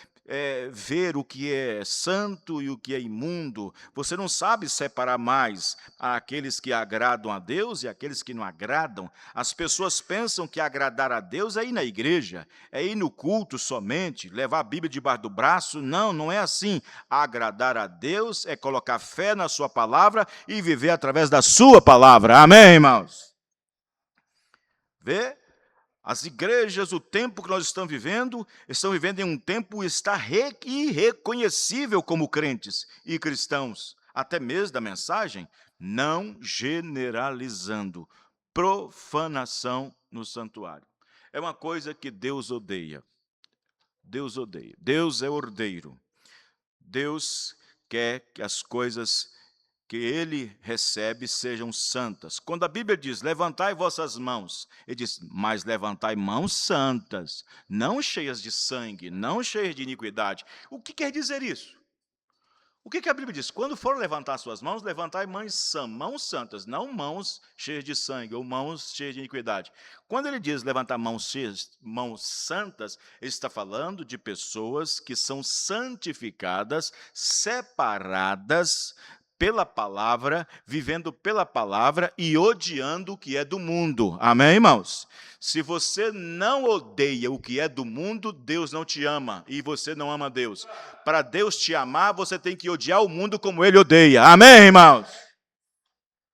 ver o que é santo e o que é imundo. Você não sabe separar mais aqueles que agradam a Deus e aqueles que não agradam. As pessoas pensam que agradar a Deus é ir na igreja, é ir no culto somente, levar a Bíblia debaixo do braço. Não, não é assim. Agradar a Deus é colocar fé na sua palavra e viver através da sua palavra. Amém, irmãos? Vê? As igrejas, o tempo que nós estão vivendo em um tempo está irreconhecível como crentes e cristãos. Até mesmo da mensagem, não generalizando. Profanação no santuário. É uma coisa que Deus odeia. Deus odeia. Deus é ordeiro. Deus quer que as coisas que ele recebe sejam santas. Quando a Bíblia diz, levantai vossas mãos, ele diz, mas levantai mãos santas, não cheias de sangue, não cheias de iniquidade. O que quer dizer isso? O que a Bíblia diz? Quando for levantar suas mãos, levantai mãos santas, não mãos cheias de sangue ou mãos cheias de iniquidade. Quando ele diz levantar mãos santas, ele está falando de pessoas que são santificadas, separadas pela palavra, vivendo pela palavra e odiando o que é do mundo. Amém, irmãos? Se você não odeia o que é do mundo, Deus não te ama e você não ama Deus. Para Deus te amar, você tem que odiar o mundo como ele odeia. Amém, irmãos?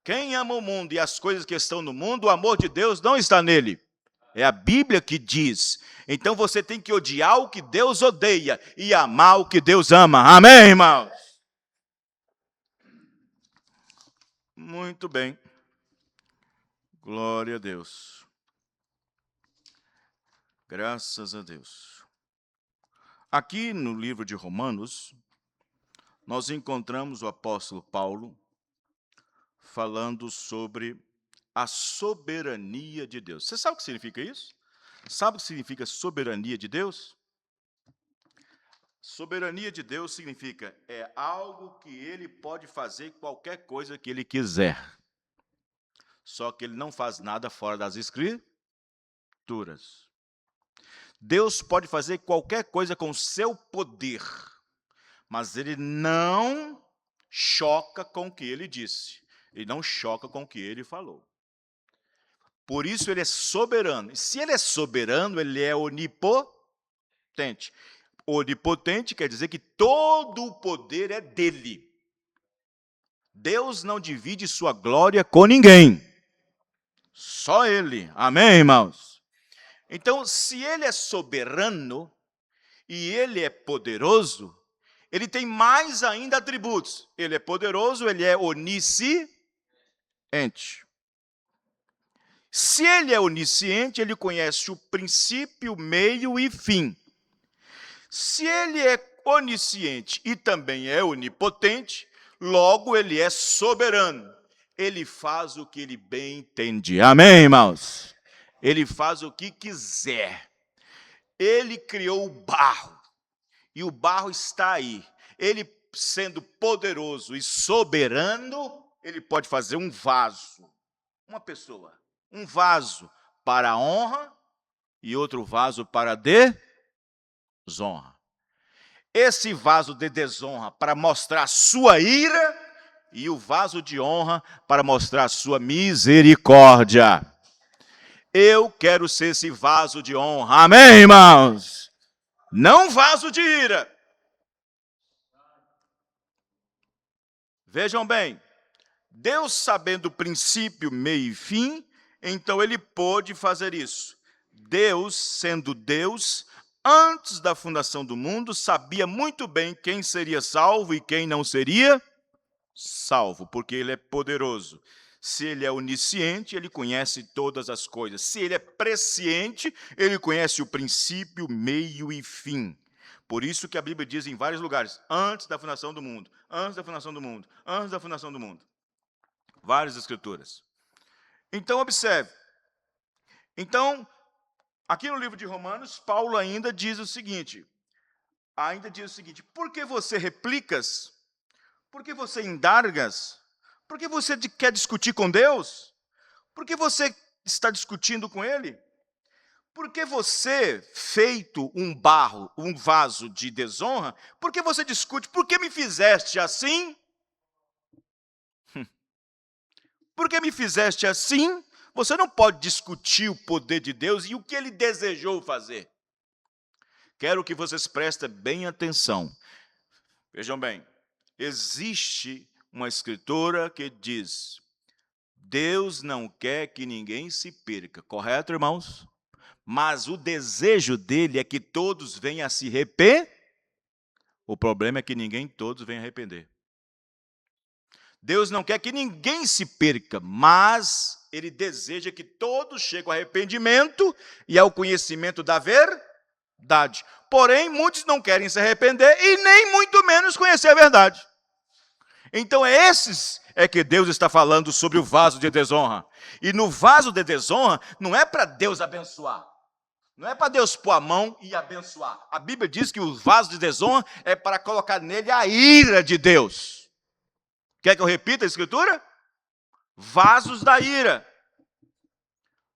Quem ama o mundo e as coisas que estão no mundo, o amor de Deus não está nele. É a Bíblia que diz. Então você tem que odiar o que Deus odeia e amar o que Deus ama. Amém, irmãos? Muito bem. Glória a Deus. Graças a Deus. Aqui no livro de Romanos, nós encontramos o apóstolo Paulo falando sobre a soberania de Deus. Você sabe o que significa isso? Sabe o que significa soberania de Deus? Soberania de Deus significa algo que ele pode fazer qualquer coisa que ele quiser. Só que ele não faz nada fora das escrituras. Deus pode fazer qualquer coisa com o seu poder, mas ele não choca com o que ele disse. Ele não choca com o que ele falou. Por isso ele é soberano. E se ele é soberano, ele é onipotente. Onipotente quer dizer que todo o poder é dele. Deus não divide sua glória com ninguém. Só ele. Amém, irmãos? Então, se ele é soberano e ele é poderoso, ele tem mais ainda atributos. Ele é poderoso, ele é onisciente. Se ele é onisciente, ele conhece o princípio, meio e fim. Se ele é onisciente e também é onipotente, logo ele é soberano. Ele faz o que ele bem entende. Amém, irmãos? Ele faz o que quiser. Ele criou o barro. E o barro está aí. Ele, sendo poderoso e soberano, ele pode fazer um vaso. Uma pessoa. Um vaso para a honra e outro vaso para a desonra. Esse vaso de desonra para mostrar sua ira e o vaso de honra para mostrar sua misericórdia. Eu quero ser esse vaso de honra. Amém, irmãos? Não vaso de ira. Vejam bem, Deus sabendo o princípio, meio e fim, então ele pôde fazer isso. Deus, sendo Deus, antes da fundação do mundo, sabia muito bem quem seria salvo e quem não seria salvo, porque ele é poderoso. Se ele é onisciente, ele conhece todas as coisas. Se ele é presciente, ele conhece o princípio, meio e fim. Por isso que a Bíblia diz em vários lugares, antes da fundação do mundo, antes da fundação do mundo, antes da fundação do mundo. Várias escrituras. Então, observe. Então, aqui no livro de Romanos, Paulo ainda diz o seguinte, por que você replicas? Por que você indagas? Por que você quer discutir com Deus? Por que você está discutindo com Ele? Por que você, feito um barro, um vaso de desonra, por que você discute? Por que me fizeste assim? Por que me fizeste assim? Você não pode discutir o poder de Deus e o que Ele desejou fazer. Quero que vocês prestem bem atenção. Vejam bem, existe uma escritura que diz, Deus não quer que ninguém se perca, correto, irmãos? Mas o desejo dele é que todos venham a se arrepender. O problema é que todos venham a arrepender. Deus não quer que ninguém se perca, mas ele deseja que todos cheguem ao arrependimento e ao conhecimento da verdade. Porém, muitos não querem se arrepender e nem muito menos conhecer a verdade. Então, esses é que Deus está falando sobre o vaso de desonra. E no vaso de desonra, não é para Deus abençoar. Não é para Deus pôr a mão e abençoar. A Bíblia diz que o vaso de desonra é para colocar nele a ira de Deus. Quer que eu repita a escritura? Vasos da ira.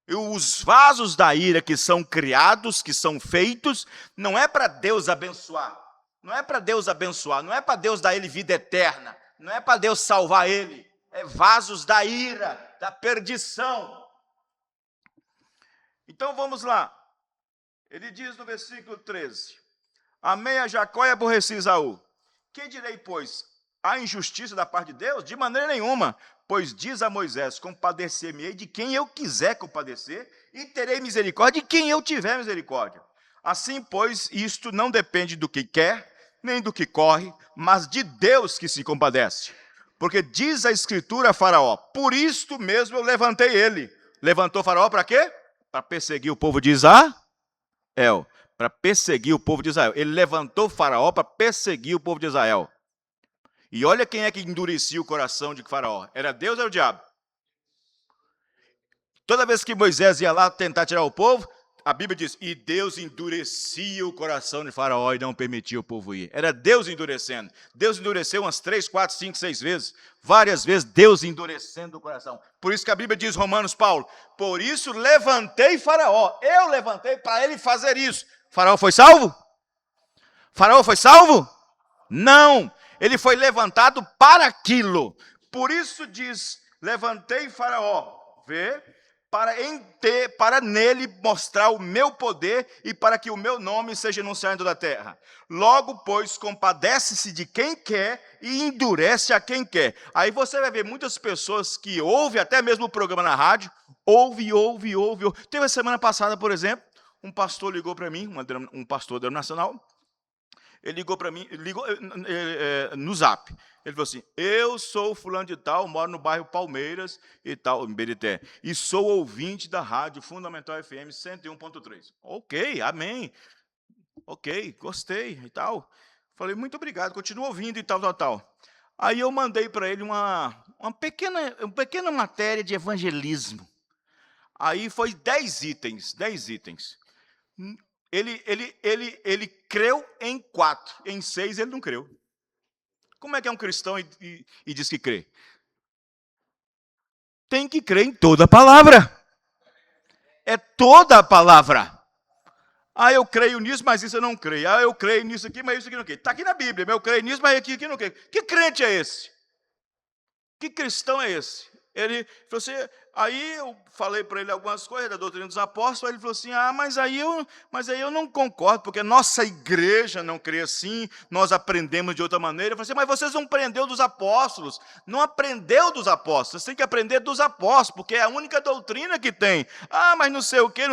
E os vasos da ira que são criados, que são feitos, não é para Deus abençoar. Não é para Deus abençoar. Não é para Deus dar ele vida eterna. Não é para Deus salvar ele. É vasos da ira, da perdição. Então vamos lá. Ele diz no versículo 13. Amei a Jacó e aborreci Esaú. Que direi, pois? Há injustiça da parte de Deus? De maneira nenhuma. Pois diz a Moisés, compadecer-me-ei de quem eu quiser compadecer, e terei misericórdia de quem eu tiver misericórdia. Assim, pois, isto não depende do que quer, nem do que corre, mas de Deus que se compadece. Porque diz a Escritura a Faraó, por isto mesmo eu levantei ele. Levantou Faraó para quê? Para perseguir o povo de Israel. para perseguir o povo de Israel. Ele levantou Faraó para perseguir o povo de Israel. E olha quem é que endurecia o coração de Faraó. Era Deus ou era o diabo? Toda vez que Moisés ia lá tentar tirar o povo, a Bíblia diz, e Deus endurecia o coração de Faraó e não permitia o povo ir. Era Deus endurecendo. Deus endureceu umas 3, 4, 5, 6 vezes. Várias vezes Deus endurecendo o coração. Por isso que a Bíblia diz, Romanos, Paulo, por isso levantei Faraó. Eu levantei para ele fazer isso. Faraó foi salvo? Faraó foi salvo? Não. Ele foi levantado para aquilo. Por isso diz, levantei Faraó. Vê? Para nele mostrar o meu poder e para que o meu nome seja anunciado em toda a terra. Logo, pois, compadece-se de quem quer e endurece a quem quer. Aí você vai ver muitas pessoas que ouvem até mesmo o programa na rádio, ouve. Teve a semana passada, por exemplo, um pastor ligou para mim, um pastor denominacional, ele ligou para mim, no Zap. Ele falou assim, eu sou fulano de tal, moro no bairro Palmeiras e tal, em Berité, e sou ouvinte da rádio Fundamental FM 101.3. Ok, amém. Ok, gostei e tal. Falei, muito obrigado, continuo ouvindo e tal. Aí eu mandei para ele uma pequena matéria de evangelismo. Aí foi 10 itens. Ele creu em 4, em 6 ele não creu. Como é que é um cristão e diz que crê? Tem que crer em toda a palavra. É toda a palavra. Ah, eu creio nisso, mas isso eu não creio. Ah, eu creio nisso aqui, mas isso aqui eu não creio. Está aqui na Bíblia, eu creio nisso, mas aqui eu não creio. Que crente é esse? Que cristão é esse? Ele falou assim, aí eu falei para ele algumas coisas da doutrina dos apóstolos, ele falou assim, mas aí eu não concordo, porque nossa igreja não crê assim, nós aprendemos de outra maneira. Eu falei assim, mas vocês não aprenderam dos apóstolos, não aprendeu dos apóstolos, vocês têm que aprender dos apóstolos, porque é a única doutrina que tem. Mas não sei o quê,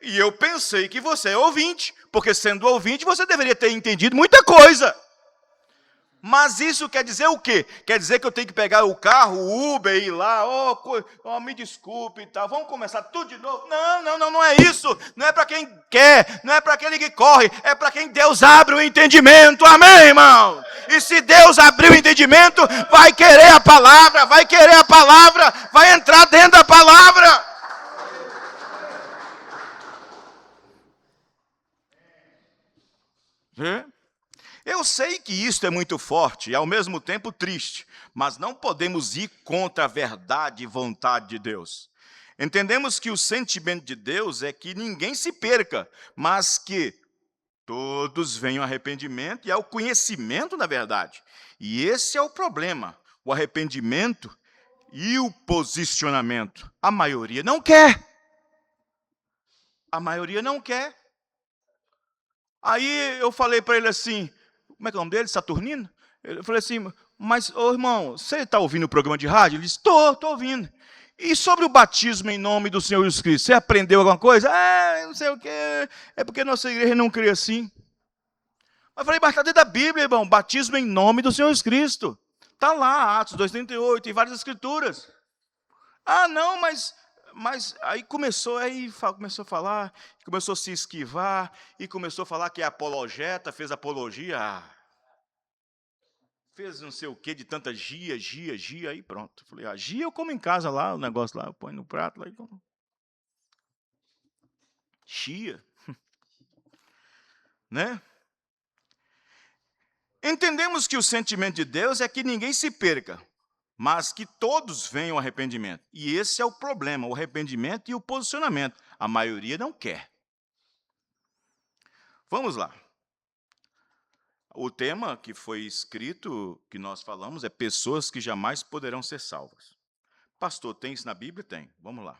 e eu pensei que você é ouvinte, porque sendo ouvinte você deveria ter entendido muita coisa. Mas isso quer dizer o quê? Quer dizer que eu tenho que pegar o carro, o Uber, e ir lá, me desculpe e tal, vamos começar tudo de novo? Não é isso. Não é para quem quer, não é para aquele que corre, é para quem Deus abre o entendimento, amém, irmão? E se Deus abrir o entendimento, vai querer a palavra, vai entrar dentro da palavra. Eu sei que isto é muito forte e, ao mesmo tempo, triste, mas não podemos ir contra a verdade e vontade de Deus. Entendemos que o sentimento de Deus é que ninguém se perca, mas que todos venham ao arrependimento e ao conhecimento da verdade. E esse é o problema, o arrependimento e o posicionamento. A maioria não quer. Aí eu falei para ele assim, como é que é o nome dele? Saturnino? Eu falei assim, mas, irmão, você está ouvindo o programa de rádio? Ele disse, estou ouvindo. E sobre o batismo em nome do Senhor Jesus Cristo, você aprendeu alguma coisa? Não sei o quê, é porque nossa igreja não crê assim. Eu falei, mas está dentro da Bíblia, irmão, batismo em nome do Senhor Jesus Cristo. Está lá, Atos 2,38, tem várias escrituras. Não, mas aí começou a falar, começou a se esquivar, e começou a falar que é apologeta, fez apologia, fez não sei o que de tanta gia, aí pronto. Falei, gia eu como em casa lá, o negócio lá, eu ponho no prato lá e como. Chia. Né? Entendemos que o sentimento de Deus é que ninguém se perca, mas que todos venham ao arrependimento. E esse é o problema, o arrependimento e o posicionamento. A maioria não quer. Vamos lá. O tema que foi escrito, que nós falamos, é pessoas que jamais poderão ser salvas. Pastor, tem isso na Bíblia? Tem. Vamos lá.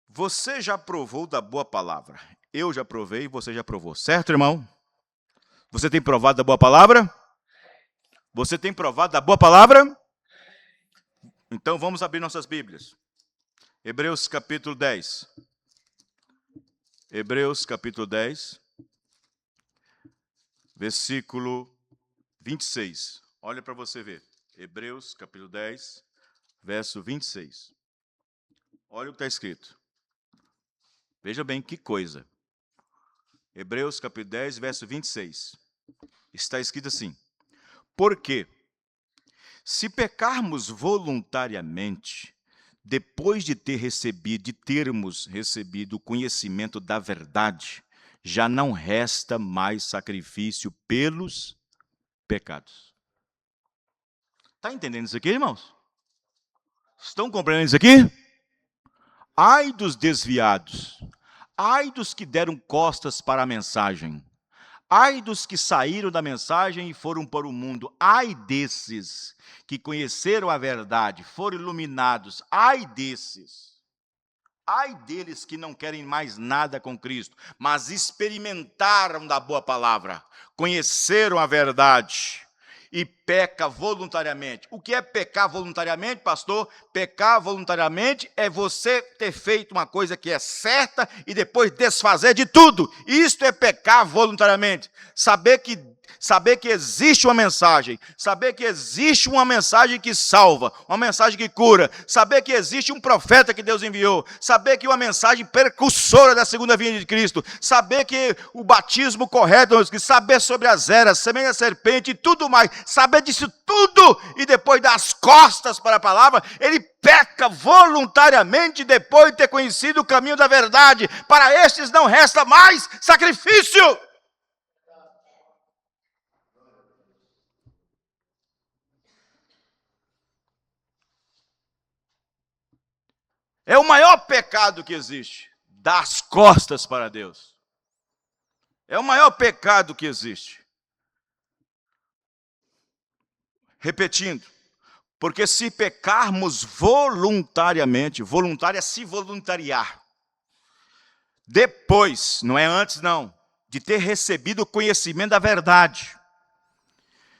Você já provou da boa palavra. Eu já provei e você já provou. Certo, irmão? Você tem provado da boa palavra? Você tem provado da boa palavra? Então vamos abrir nossas Bíblias. Hebreus capítulo 10. Hebreus capítulo 10, versículo 26. Olha para você ver. Hebreus capítulo 10, verso 26. Olha o que está escrito. Veja bem que coisa. Hebreus capítulo 10, verso 26. Está escrito assim: porque se pecarmos voluntariamente, depois de termos recebido o conhecimento da verdade, já não resta mais sacrifício pelos pecados. Está entendendo isso aqui, irmãos? Estão compreendendo isso aqui? Ai dos desviados, ai dos que deram costas para a mensagem, ai dos que saíram da mensagem e foram para o mundo, ai desses que conheceram a verdade, foram iluminados, ai desses. Ai deles que não querem mais nada com Cristo, mas experimentaram da boa palavra, conheceram a verdade e peca voluntariamente. O que é pecar voluntariamente, pastor? Pecar voluntariamente é você ter feito uma coisa que é certa e depois desfazer de tudo. Isto é pecar voluntariamente. Saber que existe uma mensagem, saber que existe uma mensagem que salva, uma mensagem que cura, saber que existe um profeta que Deus enviou, saber que uma mensagem precursora da segunda vinda de Cristo, saber que o batismo correto, saber sobre as eras, semente da serpente e tudo mais, saber disso tudo e depois dar as costas para a palavra, ele peca voluntariamente depois de ter conhecido o caminho da verdade. Para estes não resta mais sacrifício. É o maior pecado que existe, dar as costas para Deus. É o maior pecado que existe. Repetindo, porque se pecarmos voluntariamente, voluntário é se voluntariar, depois, não é antes não, de ter recebido o conhecimento da verdade,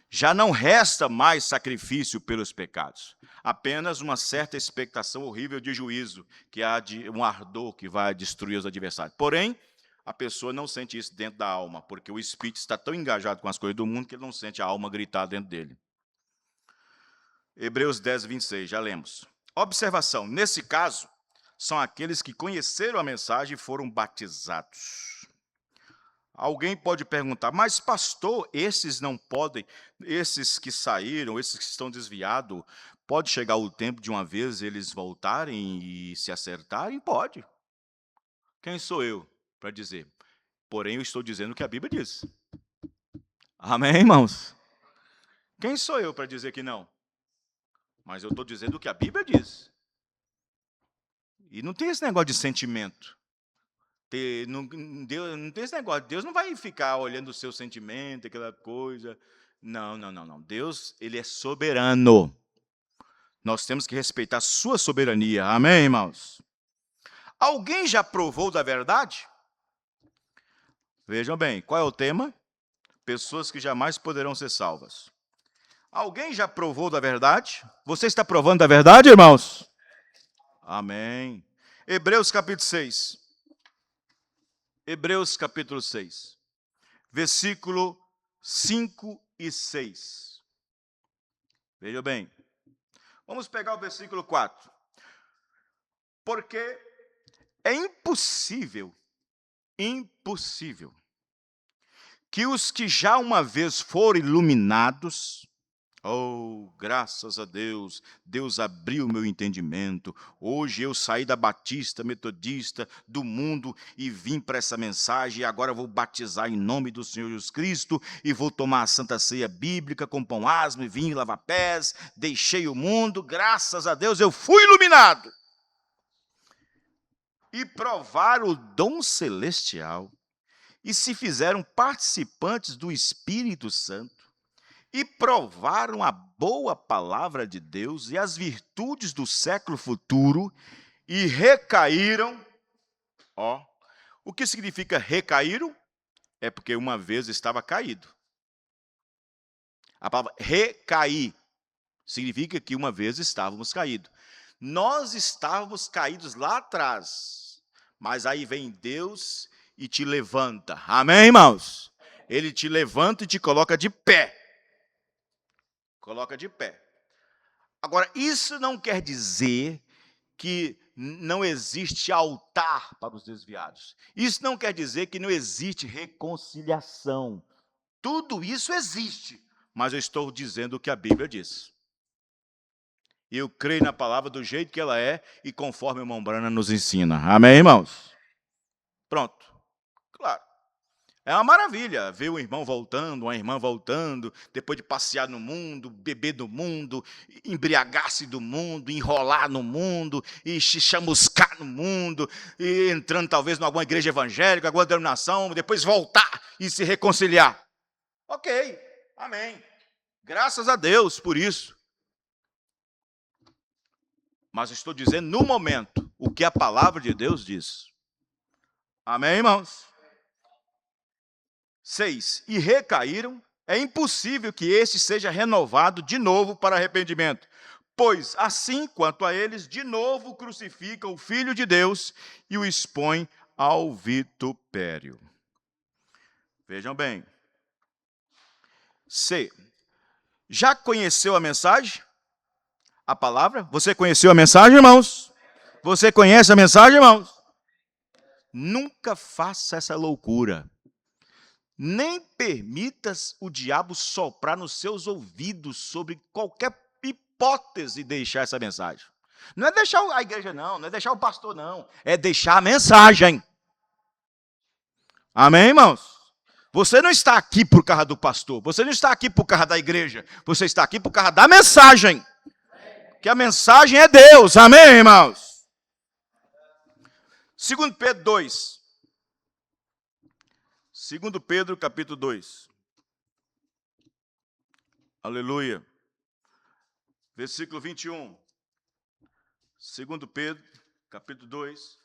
já não resta mais sacrifício pelos pecados, apenas uma certa expectação horrível de juízo, que há de um ardor que vai destruir os adversários. Porém, a pessoa não sente isso dentro da alma, porque o espírito está tão engajado com as coisas do mundo que ele não sente a alma gritar dentro dele. Hebreus 10, 26, já lemos. Observação, nesse caso, são aqueles que conheceram a mensagem e foram batizados. Alguém pode perguntar, mas pastor, esses não podem, esses que saíram, esses que estão desviados, pode chegar o tempo de uma vez eles voltarem e se acertarem? Pode. Quem sou eu para dizer? Porém, eu estou dizendo o que a Bíblia diz. Amém, irmãos? Quem sou eu para dizer que não? Mas eu estou dizendo o que a Bíblia diz. E não tem esse negócio de sentimento. Não tem esse negócio. Deus não vai ficar olhando o seu sentimento, aquela coisa. Não. Deus, ele é soberano. Nós temos que respeitar a sua soberania. Amém, irmãos? Alguém já provou da verdade? Vejam bem, qual é o tema? Pessoas que jamais poderão ser salvas. Alguém já provou da verdade? Você está provando da verdade, irmãos? Amém. Hebreus capítulo 6. Hebreus capítulo 6. Versículo 5 e 6. Veja bem. Vamos pegar o versículo 4. Porque é impossível que os que já uma vez foram iluminados, oh, graças a Deus, Deus abriu o meu entendimento. Hoje eu saí da Batista, Metodista, do mundo e vim para essa mensagem. E agora vou batizar em nome do Senhor Jesus Cristo e vou tomar a Santa Ceia Bíblica com pão asmo e vinho e lavar pés. Deixei o mundo, graças a Deus eu fui iluminado. E provaram o dom celestial e se fizeram participantes do Espírito Santo. E provaram a boa palavra de Deus e as virtudes do século futuro e recaíram. O que significa recaíram? É porque uma vez estava caído. A palavra recair significa que uma vez estávamos caídos. Nós estávamos caídos lá atrás, mas aí vem Deus e te levanta. Amém, irmãos? Ele te levanta e te coloca de pé. Coloca de pé. Agora, isso não quer dizer que não existe altar para os desviados. Isso não quer dizer que não existe reconciliação. Tudo isso existe, mas eu estou dizendo o que a Bíblia diz. Eu creio na palavra do jeito que ela é e conforme o irmão Brana nos ensina. Amém, irmãos? Pronto. Claro. É uma maravilha ver um irmão voltando, uma irmã voltando, depois de passear no mundo, beber do mundo, embriagar-se do mundo, enrolar no mundo, e se chamuscar no mundo, e entrando talvez em alguma igreja evangélica, alguma denominação, depois voltar e se reconciliar. Ok, amém. Graças a Deus por isso. Mas estou dizendo no momento o que a palavra de Deus diz. Amém, irmãos? 6. E recaíram, é impossível que este seja renovado de novo para arrependimento. Pois, assim quanto a eles, de novo crucificam o Filho de Deus e o expõem ao vitupério. Vejam bem. C. Já conheceu a mensagem? A palavra? Você conheceu a mensagem, irmãos? Você conhece a mensagem, irmãos? Nunca faça essa loucura. Nem permitas o diabo soprar nos seus ouvidos sobre qualquer hipótese de deixar essa mensagem. Não é deixar a igreja, não é deixar o pastor, não. É deixar a mensagem. Amém, irmãos? Você não está aqui por causa do pastor. Você não está aqui por causa da igreja. Você está aqui por causa da mensagem. Que a mensagem é Deus. Amém, irmãos? 2 Pedro 2. 2 Pedro, capítulo 2. Aleluia. Versículo 21. 2 Pedro, capítulo 2,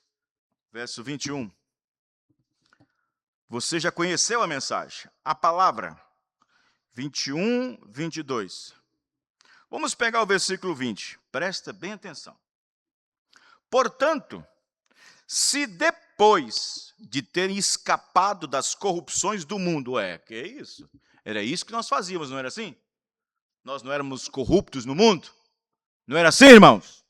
verso 21. Você já conheceu a mensagem, a palavra. 21, 22. Vamos pegar o versículo 20. Presta bem atenção. Portanto, se depois de terem escapado das corrupções do mundo, que é isso? Era isso que nós fazíamos, não era assim? Nós não éramos corruptos no mundo? Não era assim, irmãos?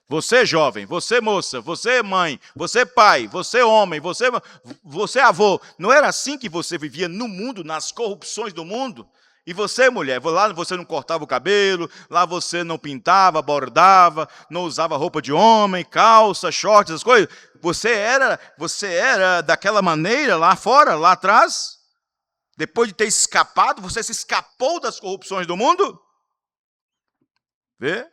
Você jovem, você moça, você mãe, você pai, você homem, você avô, não era assim que você vivia no mundo, nas corrupções do mundo? E você, mulher, lá você não cortava o cabelo, lá você não pintava, bordava, não usava roupa de homem, calça, shorts, essas coisas. Você era daquela maneira lá fora, lá atrás? Depois de ter escapado, você se escapou das corrupções do mundo? Vê?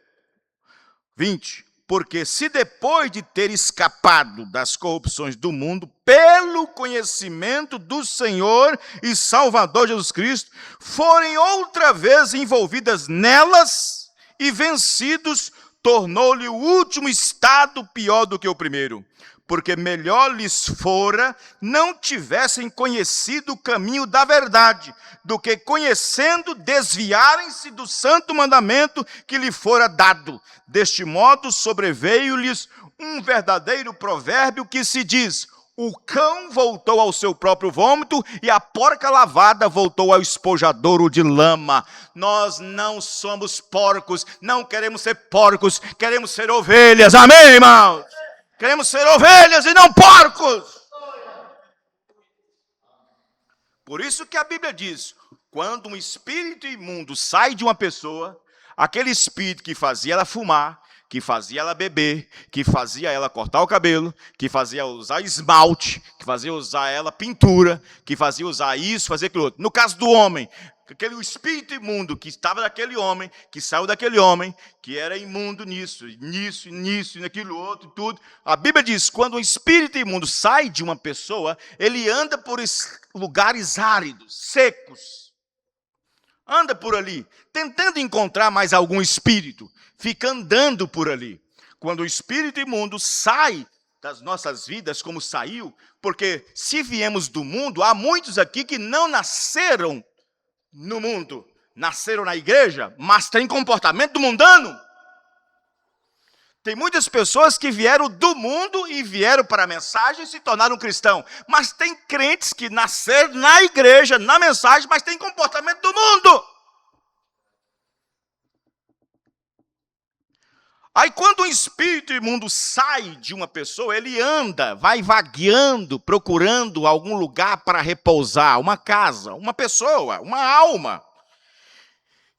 20. Porque se depois de ter escapado das corrupções do mundo, pelo conhecimento do Senhor e Salvador Jesus Cristo, forem outra vez envolvidas nelas e vencidos, tornou-lhe o último estado pior do que o primeiro. Porque melhor lhes fora não tivessem conhecido o caminho da verdade, do que conhecendo desviarem-se do santo mandamento que lhe fora dado. Deste modo sobreveio-lhes um verdadeiro provérbio que se diz: o cão voltou ao seu próprio vômito e a porca lavada voltou ao espojadouro de lama. Nós não somos porcos, não queremos ser porcos, queremos ser ovelhas. Amém, irmãos? Queremos ser ovelhas e não porcos. Por isso que a Bíblia diz, quando um espírito imundo sai de uma pessoa, aquele espírito que fazia ela fumar, que fazia ela beber, que fazia ela cortar o cabelo, que fazia usar esmalte, que fazia usar ela pintura, que fazia usar isso, fazer aquilo outro. No caso do homem, aquele espírito imundo que estava naquele homem, que saiu daquele homem, que era imundo nisso, naquilo outro, tudo. A Bíblia diz, quando um espírito imundo sai de uma pessoa, ele anda por lugares áridos, secos. Anda por ali, tentando encontrar mais algum espírito. Fica andando por ali. Quando o espírito imundo sai das nossas vidas como saiu, porque se viemos do mundo, há muitos aqui que não nasceram no mundo, nasceram na igreja, mas têm comportamento mundano. Tem muitas pessoas que vieram do mundo e vieram para a mensagem e se tornaram cristãos. Mas tem crentes que nasceram na igreja, na mensagem, mas têm comportamento do mundo. Aí quando um espírito imundo sai de uma pessoa, ele anda, vai vagueando, procurando algum lugar para repousar, uma casa, uma pessoa, uma alma.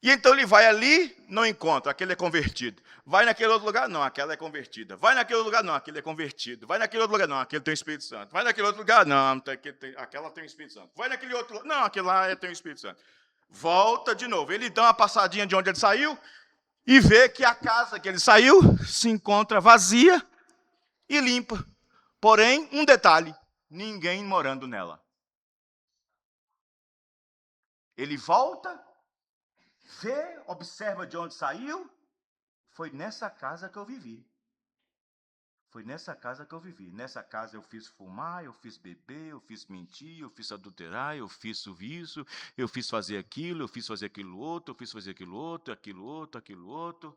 E então ele vai ali, não encontra, aquele é convertido. Vai naquele outro lugar, não, aquela é convertida. Vai naquele outro lugar, não, aquele é convertido. Vai naquele outro lugar, não, aquele tem o Espírito Santo. Vai naquele outro lugar, não, aquela tem o Espírito Santo. Vai naquele outro lugar, não, aquele lá tem o Espírito Santo. Volta de novo. Ele dá uma passadinha de onde ele saiu e vê que a casa que ele saiu se encontra vazia e limpa. Porém, um detalhe, ninguém morando nela. Ele volta, vê, observa de onde saiu. Foi nessa casa que eu vivi. Foi nessa casa que eu vivi. Nessa casa eu fiz fumar, eu fiz beber, eu fiz mentir, eu fiz adulterar, eu fiz isso, eu fiz fazer aquilo, eu fiz fazer aquilo outro, eu fiz fazer aquilo outro, aquilo outro, aquilo outro.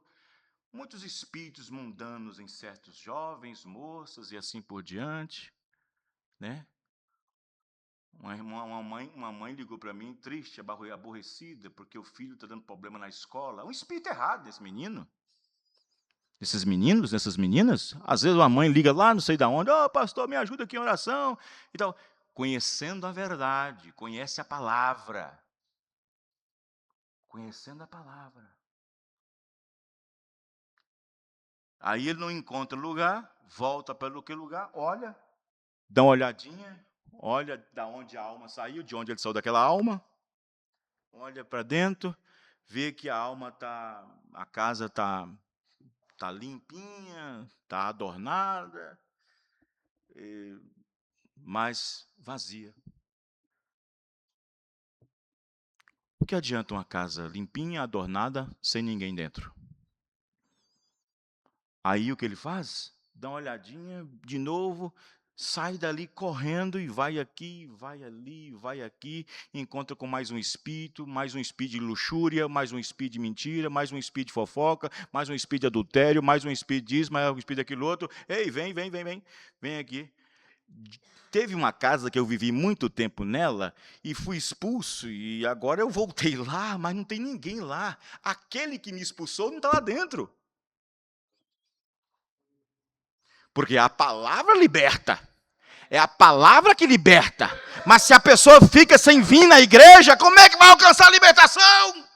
Muitos espíritos mundanos em certos jovens, moças e assim por diante, né? Uma mãe ligou para mim, triste, aborrecida, porque o filho está dando problema na escola. Um espírito errado desse menino. Esses meninos, essas meninas, às vezes uma mãe liga lá, não sei de onde, pastor, me ajuda aqui em oração. Então, conhecendo a verdade, conhece a palavra. Conhecendo a palavra. Aí ele não encontra lugar, volta para aquele lugar, olha, dá uma olhadinha, olha de onde a alma saiu, de onde ele saiu daquela alma, olha para dentro, vê que a casa está limpinha, está adornada, mas vazia. O que adianta uma casa limpinha, adornada, sem ninguém dentro? Aí o que ele faz? Dá uma olhadinha de novo, sai dali correndo e vai aqui, vai ali, vai aqui, encontra com mais um espírito de luxúria, mais um espírito de mentira, mais um espírito de fofoca, mais um espírito de adultério, mais um espírito disso, mais um espírito daquilo outro. Ei, vem aqui. Teve uma casa que eu vivi muito tempo nela e fui expulso, e agora eu voltei lá, mas não tem ninguém lá. Aquele que me expulsou não está lá dentro. Porque a palavra liberta. É a palavra que liberta. Mas se a pessoa fica sem vir na igreja, como é que vai alcançar a libertação?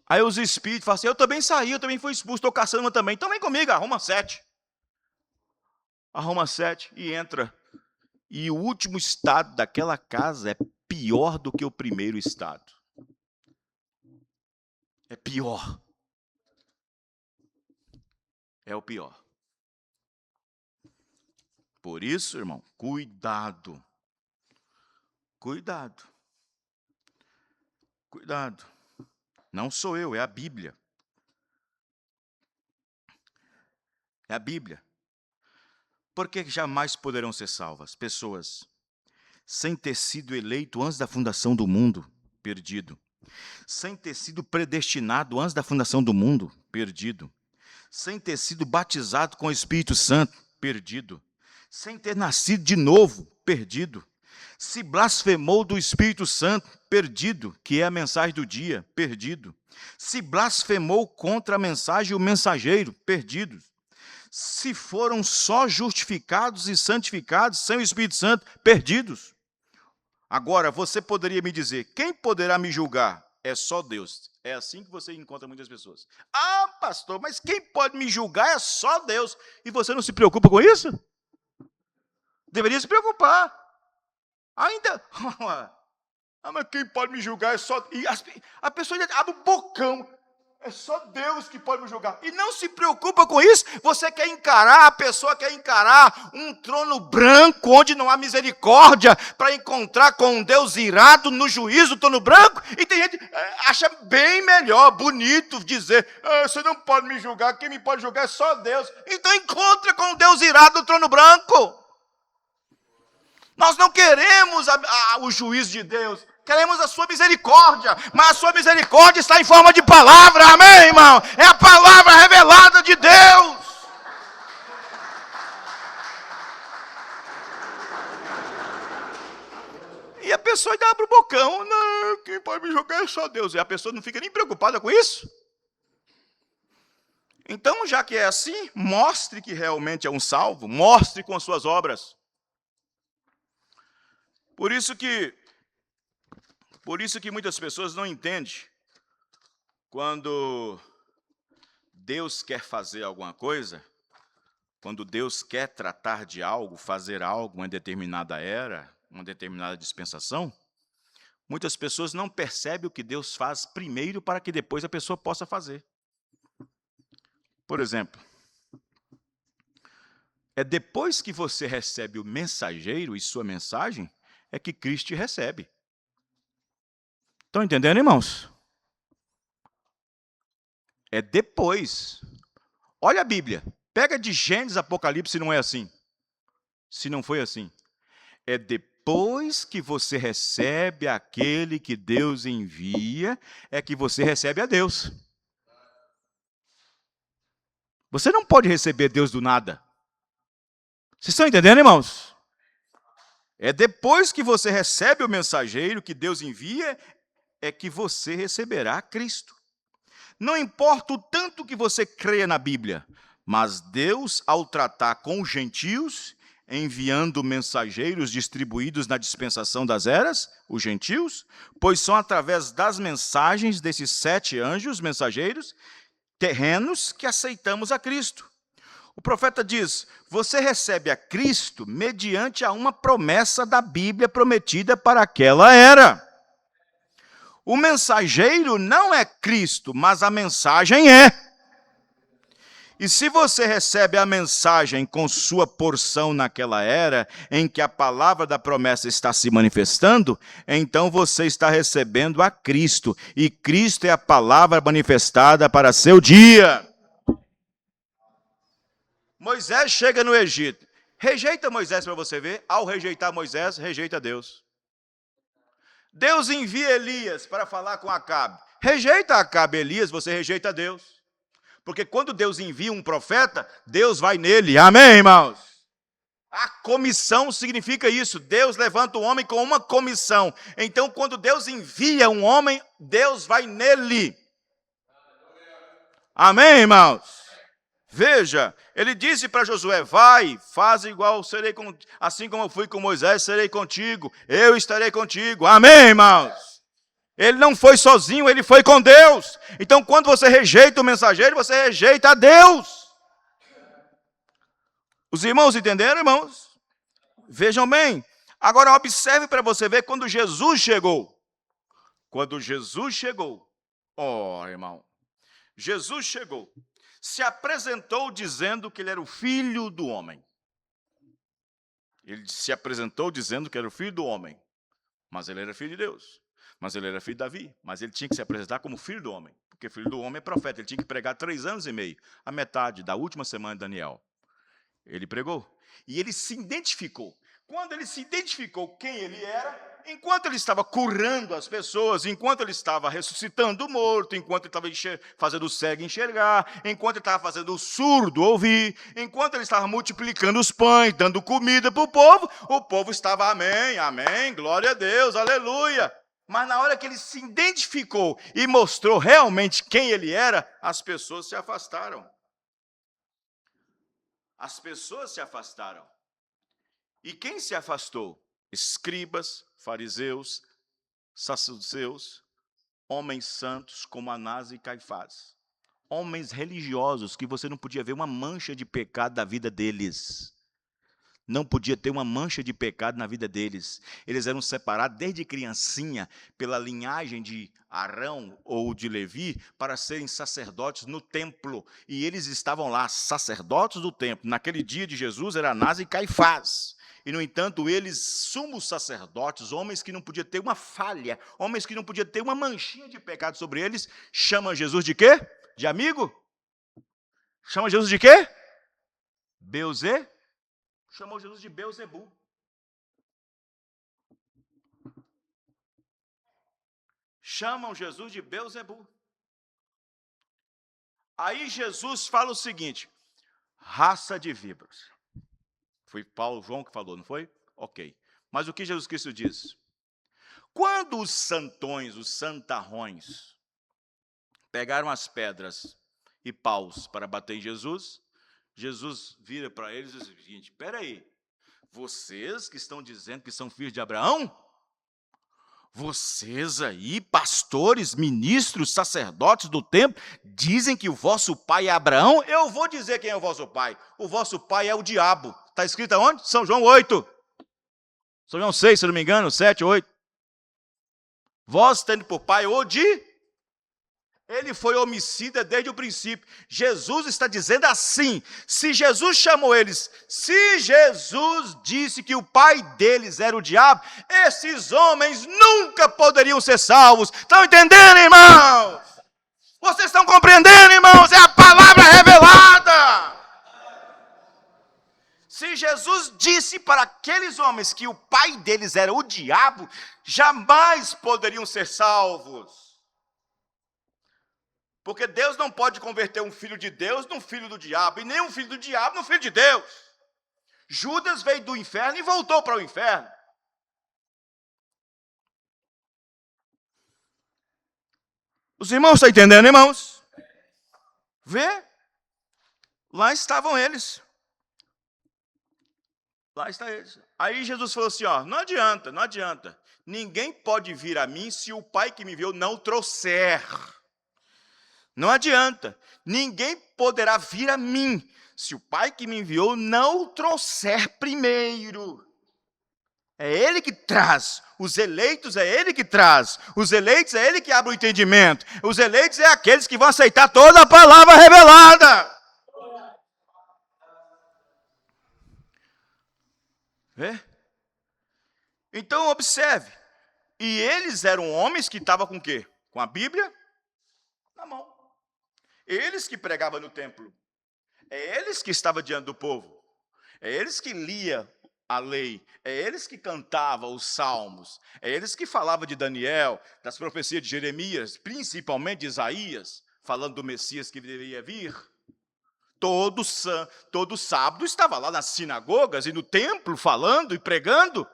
Aí os espíritos falam assim, eu também saí, eu também fui expulso, estou caçando uma também. Então vem comigo, arruma 7. Arruma 7 e entra. E o último estado daquela casa é pior do que o primeiro estado. É pior. É o pior. Por isso, irmão, cuidado. Cuidado. Cuidado. Não sou eu, é a Bíblia. É a Bíblia. Por que jamais poderão ser salvas? Pessoas sem ter sido eleito antes da fundação do mundo, perdido. Sem ter sido predestinado antes da fundação do mundo, perdido. Sem ter sido batizado com o Espírito Santo, perdido. Sem ter nascido de novo, perdido. Se blasfemou do Espírito Santo, perdido, que é a mensagem do dia, perdido. Se blasfemou contra a mensagem e o mensageiro, perdido. Se foram só justificados e santificados sem o Espírito Santo, perdidos. Agora, você poderia me dizer, quem poderá me julgar? É só Deus. É assim que você encontra muitas pessoas. Ah, pastor, mas quem pode me julgar é só Deus. E você não se preocupa com isso? Deveria se preocupar. Ainda... mas quem pode me julgar é só... E a pessoa ainda abre o bocão. É só Deus que pode me julgar. E não se preocupa com isso. Você quer encarar, a pessoa quer encarar um trono branco, onde não há misericórdia, para encontrar com um Deus irado no juízo do trono branco. E tem gente que acha bem melhor, bonito, dizer, você não pode me julgar, quem me pode julgar é só Deus. Então encontra com um Deus irado no trono branco. Nós não queremos o juízo de Deus. Queremos a sua misericórdia, mas a sua misericórdia está em forma de palavra, amém, irmão? É a palavra revelada de Deus. E a pessoa ainda abre o bocão, não, quem pode me julgar é só Deus. E a pessoa não fica nem preocupada com isso. Então, já que é assim, mostre que realmente é um salvo, mostre com as suas obras. Por isso que muitas pessoas não entendem quando Deus quer fazer alguma coisa, quando Deus quer tratar de algo, fazer algo, uma determinada era, uma determinada dispensação, muitas pessoas não percebem o que Deus faz primeiro para que depois a pessoa possa fazer. Por exemplo, é depois que você recebe o mensageiro e sua mensagem, é que Cristo te recebe. Estão entendendo, irmãos? É depois. Olha a Bíblia. Pega de Gênesis, Apocalipse, se não é assim. Se não foi assim. É depois que você recebe aquele que Deus envia, é que você recebe a Deus. Você não pode receber Deus do nada. Vocês estão entendendo, irmãos? É depois que você recebe o mensageiro que Deus envia, é que você receberá Cristo. Não importa o tanto que você creia na Bíblia, mas Deus, ao tratar com os gentios, enviando mensageiros distribuídos na dispensação das eras, os gentios, pois são através das mensagens desses 7 anjos mensageiros terrenos que aceitamos a Cristo. O profeta diz: você recebe a Cristo mediante a uma promessa da Bíblia prometida para aquela era. O mensageiro não é Cristo, mas a mensagem é. E se você recebe a mensagem com sua porção naquela era, em que a palavra da promessa está se manifestando, então você está recebendo a Cristo. E Cristo é a palavra manifestada para seu dia. Moisés chega no Egito. Rejeita Moisés para você ver. Ao rejeitar Moisés, rejeita Deus. Deus envia Elias para falar com Acabe. Rejeita Acabe, Elias, você rejeita Deus. Porque quando Deus envia um profeta, Deus vai nele. Amém, irmãos? A comissão significa isso. Deus levanta o homem com uma comissão. Então, quando Deus envia um homem, Deus vai nele. Amém, irmãos? Veja, ele disse para Josué: vai, faz igual, assim como eu fui com Moisés, serei contigo. Eu estarei contigo. Amém, irmãos? Ele não foi sozinho, ele foi com Deus. Então, quando você rejeita o mensageiro, você rejeita a Deus. Os irmãos entenderam, irmãos? Vejam bem. Agora, observe para você ver quando Jesus chegou. Quando Jesus chegou, irmão, Jesus chegou, se apresentou dizendo que ele era o filho do homem. Ele se apresentou dizendo que era o filho do homem, mas ele era filho de Deus. Mas ele era filho de Davi, mas ele tinha que se apresentar como filho do homem, porque filho do homem é profeta, ele tinha que pregar 3 anos e meio, a metade da última semana de Daniel. Ele pregou, e ele se identificou. Quando ele se identificou quem ele era, enquanto ele estava curando as pessoas, enquanto ele estava ressuscitando o morto, enquanto ele estava fazendo o cego enxergar, enquanto ele estava fazendo o surdo ouvir, enquanto ele estava multiplicando os pães, dando comida para o povo estava amém, amém, glória a Deus, aleluia. Mas na hora que ele se identificou e mostrou realmente quem ele era, as pessoas se afastaram. As pessoas se afastaram. E quem se afastou? Escribas, fariseus, saduceus, homens santos como Anás e Caifás. Homens religiosos que você não podia ver uma mancha de pecado da vida deles. Não podia ter uma mancha de pecado na vida deles. Eles eram separados desde criancinha pela linhagem de Arão ou de Levi para serem sacerdotes no templo. E eles estavam lá, sacerdotes do templo. Naquele dia de Jesus era Anás e Caifás. E, no entanto, eles, sumos sacerdotes, homens que não podiam ter uma falha, homens que não podiam ter uma manchinha de pecado sobre eles, chamam Jesus de quê? De amigo? Chama Jesus de quê? Beuzê? Chamou Jesus de Beelzebu. Chamam Jesus de Beelzebu. Aí Jesus fala o seguinte: raça de víboras. Foi João que falou, não foi? Ok. Mas o que Jesus Cristo diz? Quando os santões, os santarrões, pegaram as pedras e paus para bater em Jesus, Jesus vira para eles e diz o seguinte: espera aí, vocês que estão dizendo que são filhos de Abraão, vocês aí, pastores, ministros, sacerdotes do templo, dizem que o vosso pai é Abraão? Eu vou dizer quem é o vosso pai. O vosso pai é o diabo. Está escrito aonde? São João 8. São João 6, se não me engano, 7, 8. Vós tendo por pai o de... Ele foi homicida desde o princípio. Jesus está dizendo assim, se Jesus chamou eles, se Jesus disse que o pai deles era o diabo, esses homens nunca poderiam ser salvos. Estão entendendo, irmãos? Vocês estão compreendendo, irmãos? É a palavra revelada. Se Jesus disse para aqueles homens que o pai deles era o diabo, jamais poderiam ser salvos. Porque Deus não pode converter um filho de Deus num filho do diabo, e nem um filho do diabo num filho de Deus. Judas veio do inferno e voltou para o inferno. Os irmãos estão entendendo, irmãos? Vê? Lá estavam eles. Lá estão eles. Aí Jesus falou assim, ó, não adianta, não adianta. Ninguém pode vir a mim se o Pai que me enviou não o trouxer. Não adianta. Ninguém poderá vir a mim se o Pai que me enviou não o trouxer primeiro. É Ele que traz. Os eleitos é Ele que traz. Os eleitos é Ele que abre o entendimento. Os eleitos é aqueles que vão aceitar toda a palavra revelada. Vê? Então observe. E eles eram homens que estavam com o quê? Com a Bíblia na mão. Eles que pregavam no templo. É eles que estavam diante do povo. É eles que lia a lei. É eles que cantavam os salmos. É eles que falavam de Daniel, das profecias de Jeremias, principalmente de Isaías, falando do Messias que deveria vir. Todo sábado estava lá nas sinagogas e no templo falando e pregando.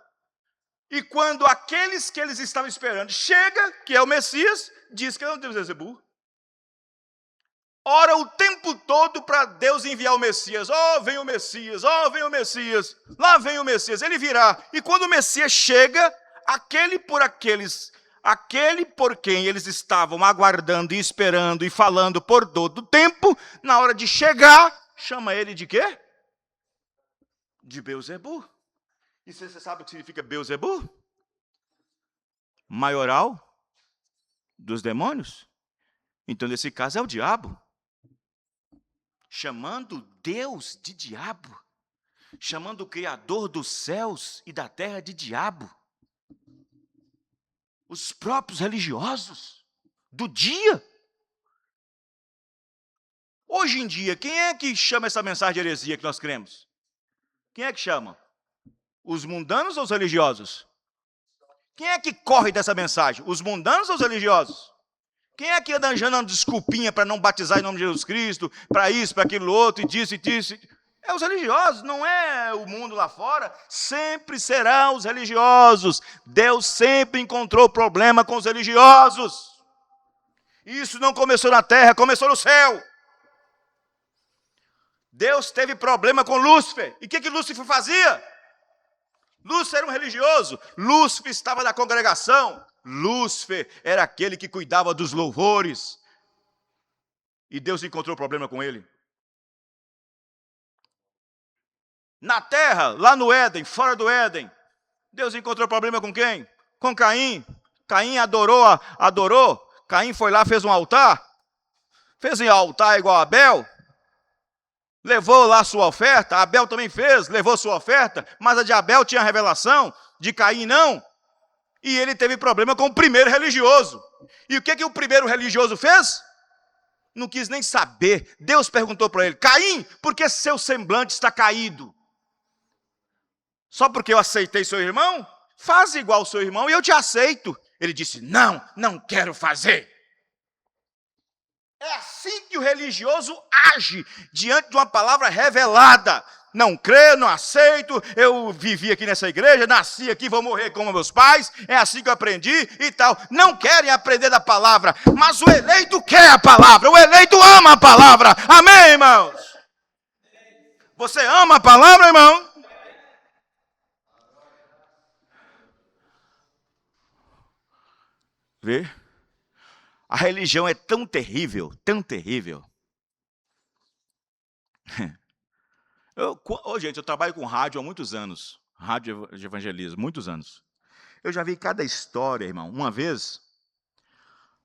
E quando aqueles que eles estavam esperando chega, que é o Messias, diz que não deve Beelzebul. Ora o tempo todo para Deus enviar o Messias. Oh, vem o Messias, oh, vem o Messias. Lá vem o Messias, ele virá. E quando o Messias chega, aquele por quem eles estavam aguardando e esperando e falando por todo o tempo, na hora de chegar, chama ele de quê? De Beelzebul. E você sabe o que significa Beelzebul? Maioral dos demônios. Então, nesse caso, é o diabo. Chamando Deus de diabo. Chamando o Criador dos céus e da terra de diabo. Os próprios religiosos do dia. Hoje em dia, quem é que chama essa mensagem de heresia que nós cremos? Quem é que chama? Os mundanos ou os religiosos? Quem é que corre dessa mensagem? Os mundanos ou os religiosos? Quem é que anda arranjando desculpinha para não batizar em nome de Jesus Cristo, para isso, para aquilo outro, e disso, e disso? É os religiosos, não é o mundo lá fora. Sempre serão os religiosos. Deus sempre encontrou problema com os religiosos. Isso não começou na terra, começou no céu. Deus teve problema com Lúcifer. E o que Lúcifer fazia? Lúcifer era um religioso. Lúcifer estava na congregação. Lúcifer era aquele que cuidava dos louvores. E Deus encontrou problema com ele. Na terra, lá no Éden, fora do Éden, Deus encontrou problema com quem? Com Caim. Caim adorou. Caim foi lá, fez um altar. Fez um altar igual a Abel. Levou lá sua oferta. Abel também fez, levou sua oferta. Mas a de Abel tinha revelação, de Caim não. E ele teve problema com o primeiro religioso. E o que o primeiro religioso fez? Não quis nem saber. Deus perguntou para ele: Caim, por que seu semblante está caído? Só porque eu aceitei seu irmão? Faz igual ao seu irmão e eu te aceito. Ele disse: não quero fazer. É assim que o religioso age diante de uma palavra revelada. não creio, não aceito, eu vivi aqui nessa igreja, nasci aqui, vou morrer como meus pais, é assim que eu aprendi e tal. Não querem aprender da palavra, mas o eleito quer a palavra, o eleito ama a palavra. Amém, irmãos? Você ama a palavra, irmão? Vê? A religião é tão terrível, tão terrível. Gente, eu trabalho com rádio há muitos anos. Rádio de evangelismo, muitos anos. Eu já vi cada história, irmão. Uma vez,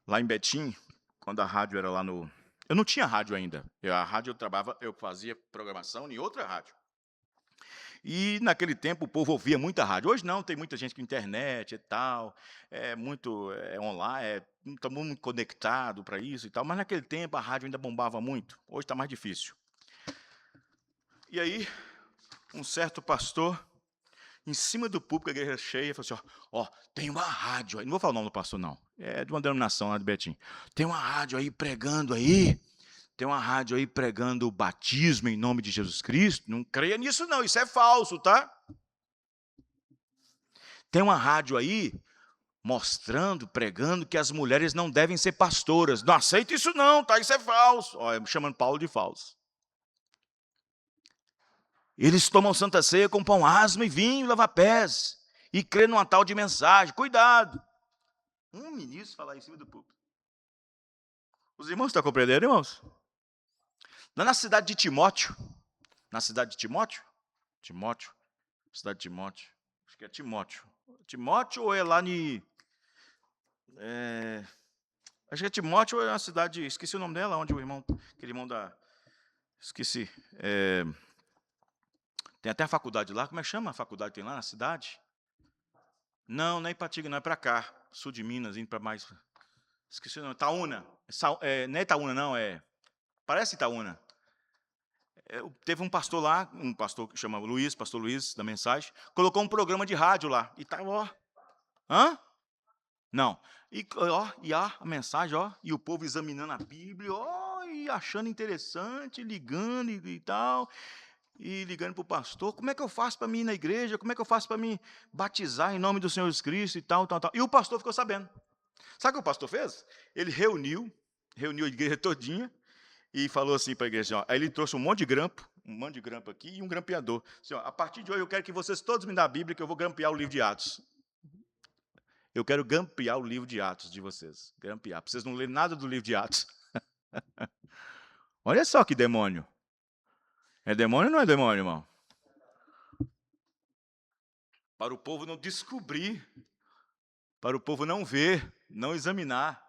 lá em Betim, quando a rádio era lá no... Eu não tinha rádio ainda. A rádio eu fazia programação em outra rádio. E naquele tempo o povo ouvia muita rádio. Hoje não, tem muita gente com internet e tal, online, está muito conectado para isso e tal. Mas naquele tempo a rádio ainda bombava muito. Hoje está mais difícil. E aí, um certo pastor, em cima do púlpito, a igreja cheia, falou assim, ó, tem uma rádio aí. Não vou falar o nome do pastor, não. É de uma denominação lá de Betim. Tem uma rádio aí pregando aí. Tem uma rádio aí pregando o batismo em nome de Jesus Cristo. Não creia nisso, não. Isso é falso, tá? Tem uma rádio aí mostrando, pregando que as mulheres não devem ser pastoras. Não aceito isso, não, tá? Isso é falso. Olha, chamando Paulo de falso. Eles tomam Santa Ceia com pão asmo e vinho, lava-pés. E crê numa tal de mensagem. Cuidado. Um ministro falar em cima do púlpito. Os irmãos estão compreendendo, irmãos? Lá na cidade de Timóteo, cidade de Timóteo, acho que é Timóteo ou é lá em, acho que é Timóteo ou é uma cidade, esqueci o nome dela, onde aquele irmão esqueci, tem até a faculdade lá, como é que chama a faculdade que tem lá na cidade? Não é Ipatinga, não, é para cá, sul de Minas, indo para mais, esqueci o nome, Itaúna, não é Itaúna não, parece Itaúna. Teve um pastor lá, um pastor que chama Luiz, pastor Luiz, da mensagem, colocou um programa de rádio lá. E tá, Não. E a mensagem, e o povo examinando a Bíblia, e achando interessante, ligando e tal. E ligando para o pastor, como é que eu faço para mim ir na igreja? Como é que eu faço para me batizar em nome do Senhor Jesus Cristo e tal. E o pastor ficou sabendo. Sabe o que o pastor fez? Ele reuniu a igreja todinha, e falou assim para a igreja, aí ele trouxe um monte de grampo aqui e um grampeador. Assim, a partir de hoje eu quero que vocês todos me dêem a Bíblia, que eu vou grampear o livro de Atos. Eu quero grampear o livro de Atos de vocês. Grampear, para vocês não lerem nada do livro de Atos. Olha só que demônio. É demônio ou não é demônio, irmão? Para o povo não descobrir, para o povo não ver, não examinar.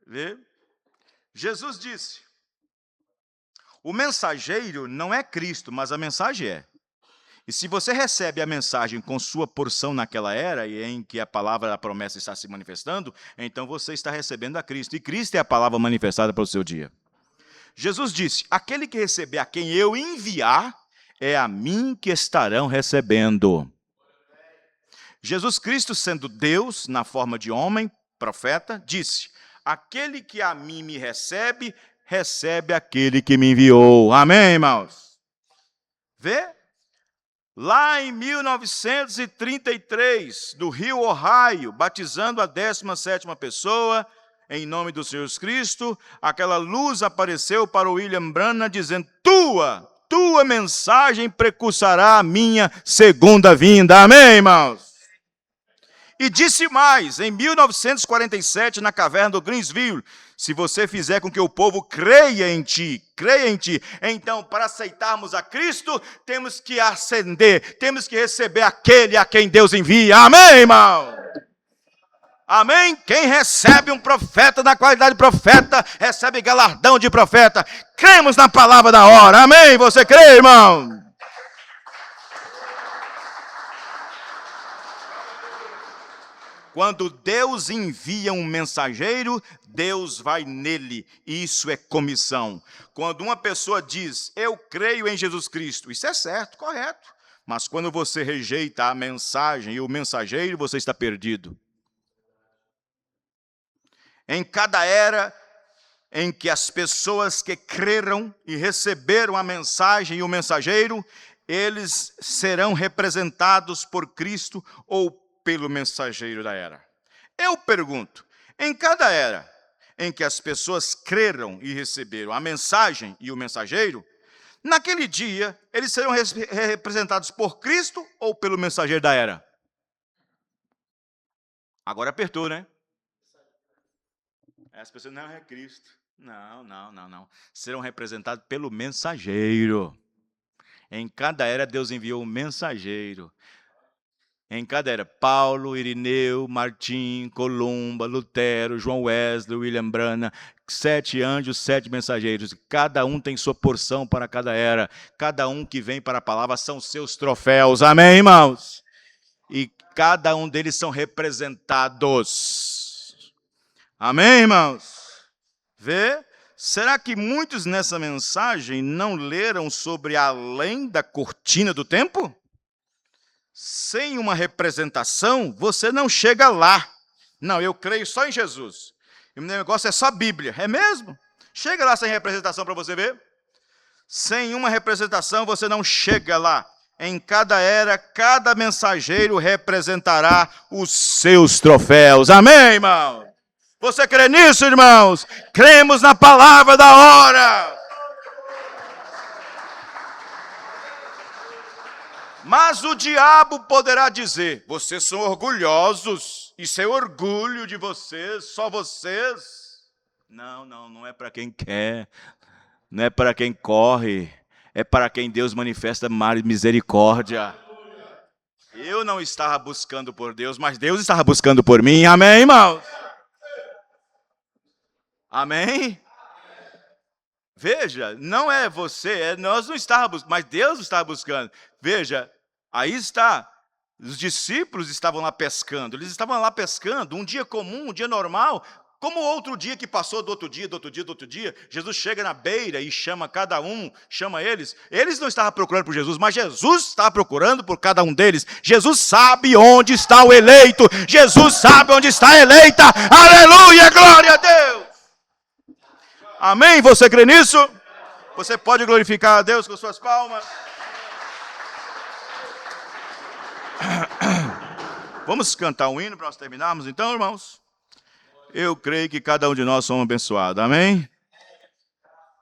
Vê? Jesus disse, o mensageiro não é Cristo, mas a mensagem é. E se você recebe a mensagem com sua porção naquela era, e em que a palavra da promessa está se manifestando, então você está recebendo a Cristo. E Cristo é a palavra manifestada para o seu dia. Jesus disse, aquele que receber a quem eu enviar, é a mim que estarão recebendo. Jesus Cristo, sendo Deus, na forma de homem, profeta, disse, aquele que a mim me recebe, recebe aquele que me enviou. Amém, irmãos? Vê? Lá em 1933, do Rio Ohio, batizando a 17ª pessoa, em nome do Senhor Jesus Cristo, aquela luz apareceu para o William Branham, dizendo, tua mensagem precursará a minha segunda vinda. Amém, irmãos? E disse mais, em 1947, na caverna do Greensville, se você fizer com que o povo creia em ti, então, para aceitarmos a Cristo, temos que ascender, temos que receber aquele a quem Deus envia. Amém, irmão? Amém? Quem recebe um profeta na qualidade de profeta, recebe galardão de profeta. Cremos na palavra da hora. Amém? Você crê, irmão? Quando Deus envia um mensageiro, Deus vai nele. Isso é comissão. Quando uma pessoa diz, eu creio em Jesus Cristo, isso é certo, correto. Mas quando você rejeita a mensagem e o mensageiro, você está perdido. Em cada era, em que as pessoas que creram e receberam a mensagem e o mensageiro, eles serão representados por Cristo ou pelo mensageiro da era. Eu pergunto, em cada era em que as pessoas creram e receberam a mensagem e o mensageiro, naquele dia, eles serão representados por Cristo ou pelo mensageiro da era? Agora apertou, né? As pessoas, não, é Cristo. Não. Serão representados pelo mensageiro. Em cada era, Deus enviou um mensageiro. Em cada era, Paulo, Irineu, Martim, Columba, Lutero, João Wesley, William Branham, 7 anjos, 7 mensageiros. Cada um tem sua porção para cada era. Cada um que vem para a palavra são seus troféus. Amém, irmãos? E cada um deles são representados. Amém, irmãos? Vê? Será que muitos nessa mensagem não leram sobre além da cortina do tempo? Sem uma representação, você não chega lá. Não, eu creio só em Jesus. E o meu negócio é só Bíblia. É mesmo? Chega lá sem representação para você ver. Sem uma representação, você não chega lá. Em cada era, cada mensageiro representará os seus troféus. Amém, irmão? Você crê nisso, irmãos? Cremos na palavra da hora. Mas o diabo poderá dizer, vocês são orgulhosos, isso é orgulho de vocês, só vocês. Não é para quem quer, não é para quem corre, é para quem Deus manifesta misericórdia. Eu não estava buscando por Deus, mas Deus estava buscando por mim, amém, irmãos? Amém? Veja, não é você, nós não estávamos, mas Deus estava buscando. Veja, aí está, os discípulos estavam lá pescando, eles estavam lá pescando, um dia comum, um dia normal, como outro dia que passou do outro dia, Jesus chega na beira e chama cada um, chama eles. Eles não estavam procurando por Jesus, mas Jesus estava procurando por cada um deles. Jesus sabe onde está o eleito, Jesus sabe onde está a eleita, aleluia, glória a Deus. Amém? Você crê nisso? Você pode glorificar a Deus com suas palmas? Vamos cantar um hino para nós terminarmos, então, irmãos? Eu creio que cada um de nós somos abençoados, amém?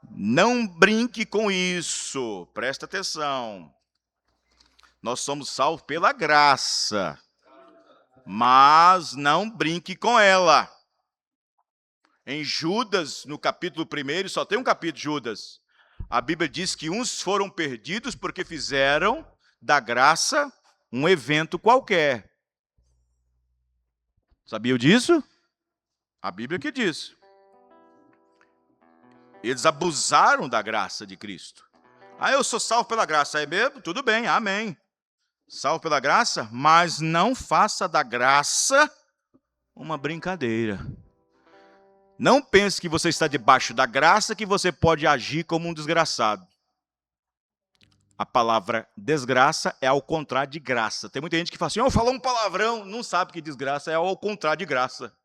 Não brinque com isso, presta atenção. Nós somos salvos pela graça, mas não brinque com ela. Em Judas, no capítulo 1, só tem um capítulo de Judas, a Bíblia diz que uns foram perdidos porque fizeram da graça um evento qualquer. Sabiam disso? A Bíblia que diz. Eles abusaram da graça de Cristo. Eu sou salvo pela graça, é mesmo? Tudo bem, amém. Salvo pela graça, mas não faça da graça uma brincadeira. Não pense que você está debaixo da graça que você pode agir como um desgraçado. A palavra desgraça é ao contrário de graça. Tem muita gente que fala assim, falou um palavrão, não sabe que desgraça é ao contrário de graça.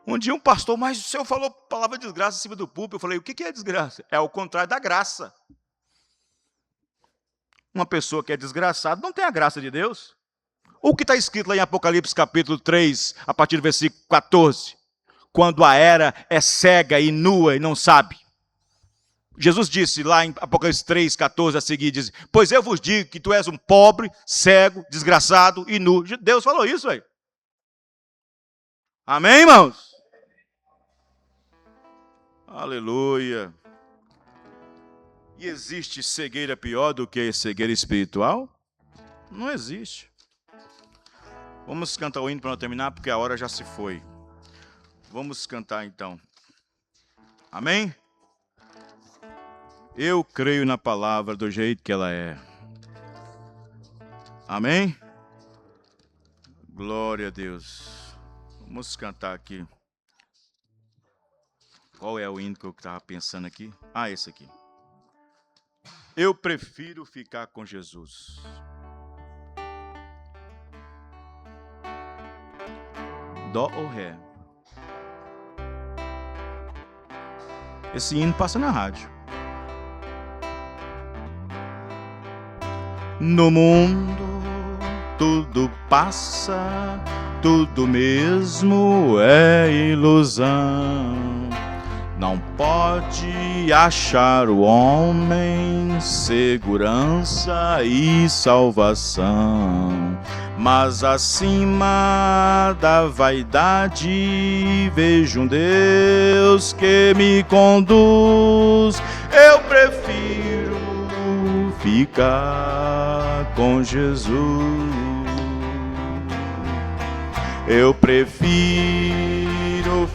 Um dia um pastor, mas o senhor falou palavra desgraça em cima do púlpito. Eu falei, o que é desgraça? É ao contrário da graça. Uma pessoa que é desgraçada não tem a graça de Deus. O que está escrito lá em Apocalipse capítulo 3, a partir do versículo 14? Quando a era é cega e nua e não sabe. Jesus disse lá em Apocalipse 3, 14 a seguir, diz, pois eu vos digo que tu és um pobre, cego, desgraçado e nu. Deus falou isso aí. Amém, irmãos? Aleluia. E existe cegueira pior do que cegueira espiritual? Não existe. Vamos cantar o hino para não terminar, porque a hora já se foi. Vamos cantar então. Amém? Eu creio na palavra do jeito que ela é. Amém? Glória a Deus. Vamos cantar aqui. Qual é o hino que eu estava pensando aqui? Esse aqui. Eu prefiro ficar com Jesus. dó ou ré. Esse hino passa na rádio. No mundo tudo passa, tudo mesmo é ilusão. Não pode achar o homem segurança e salvação. Mas acima da vaidade vejo um Deus que me conduz. Eu prefiro ficar com Jesus. Eu prefiro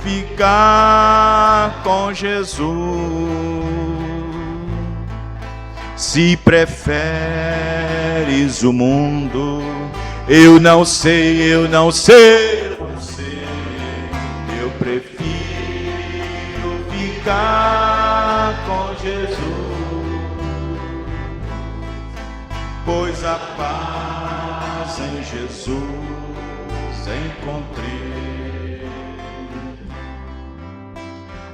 ficar com Jesus. Se preferes o mundo, eu não sei, eu não sei. Eu prefiro ficar com Jesus, pois a paz em Jesus encontrei.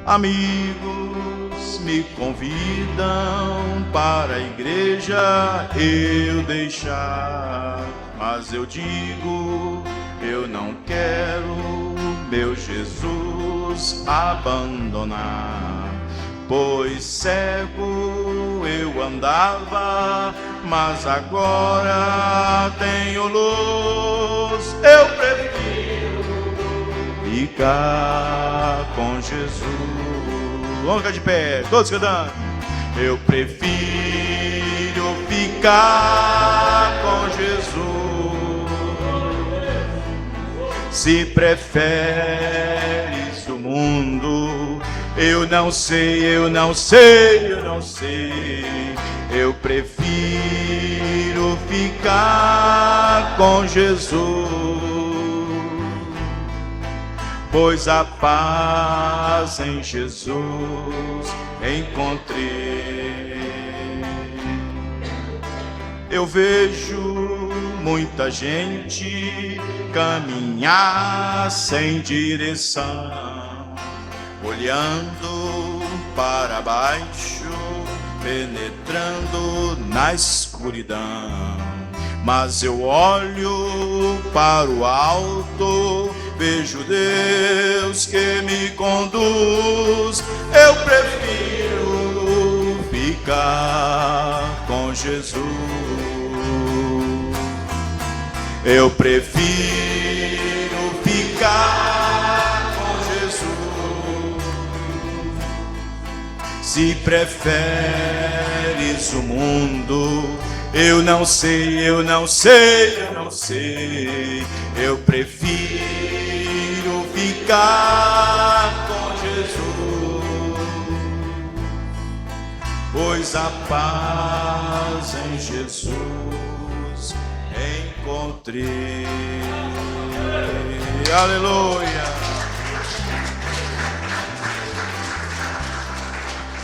Amigos me convidam para a igreja eu deixar, mas eu digo, eu não quero meu Jesus abandonar. Pois cego eu andava, mas agora tenho luz. Eu prefiro ficar com Jesus. Vamos ficar de pé, todos cantando. Eu prefiro ficar com Jesus. Se preferes o mundo, eu não sei, eu não sei, eu não sei. Eu prefiro ficar com Jesus, pois a paz em Jesus encontrei. Eu vejo muita gente caminhar sem direção, olhando para baixo, penetrando na escuridão. Mas eu olho para o alto, vejo Deus que me conduz. Eu prefiro ficar com Jesus. Eu prefiro ficar com Jesus. Se preferes o mundo, eu não sei, eu não sei, eu não sei. Eu prefiro ficar com Jesus, pois a paz em Jesus encontrei. Aleluia.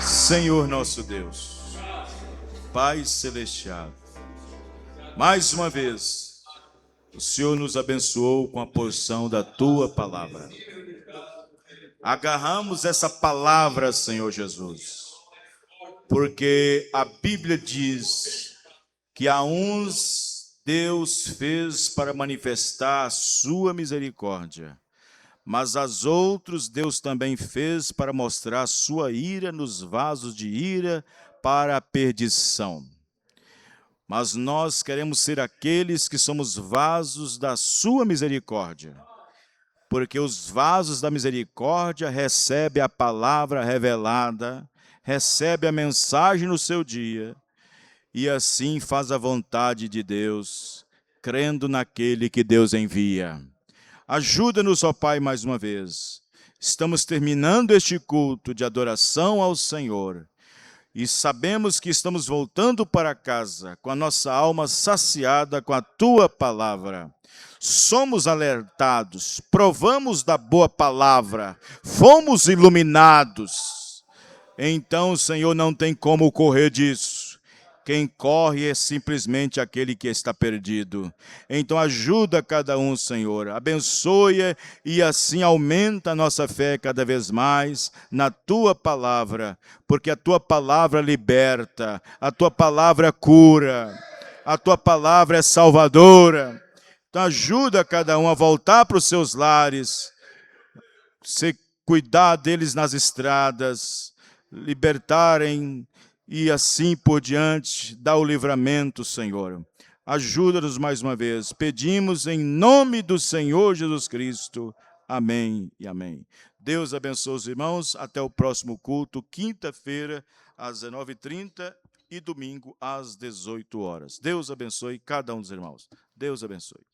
Senhor nosso Deus, Pai Celestial, mais uma vez, o Senhor nos abençoou com a porção da Tua palavra. Agarramos essa palavra, Senhor Jesus, porque a Bíblia diz que a uns Deus fez para manifestar a sua misericórdia, mas aos outros Deus também fez para mostrar a sua ira nos vasos de ira para a perdição. Mas nós queremos ser aqueles que somos vasos da sua misericórdia, porque os vasos da misericórdia recebem a palavra revelada, recebem a mensagem no seu dia, e assim faz a vontade de Deus, crendo naquele que Deus envia. Ajuda-nos, ó Pai, mais uma vez. Estamos terminando este culto de adoração ao Senhor e sabemos que estamos voltando para casa com a nossa alma saciada com a Tua palavra. Somos alertados, provamos da boa palavra, fomos iluminados. Então, Senhor, não tem como correr disso. Quem corre é simplesmente aquele que está perdido. Então ajuda cada um, Senhor. Abençoe e assim aumenta a nossa fé cada vez mais na Tua palavra, porque a Tua palavra liberta, a Tua palavra cura, a Tua palavra é salvadora. Então ajuda cada um a voltar para os seus lares, cuidar deles nas estradas, libertarem e assim por diante, dá o livramento, Senhor. Ajuda-nos mais uma vez. Pedimos em nome do Senhor Jesus Cristo. Amém e amém. Deus abençoe os irmãos. Até o próximo culto, quinta-feira, às 19h30 e domingo, às 18 horas. Deus abençoe cada um dos irmãos. Deus abençoe.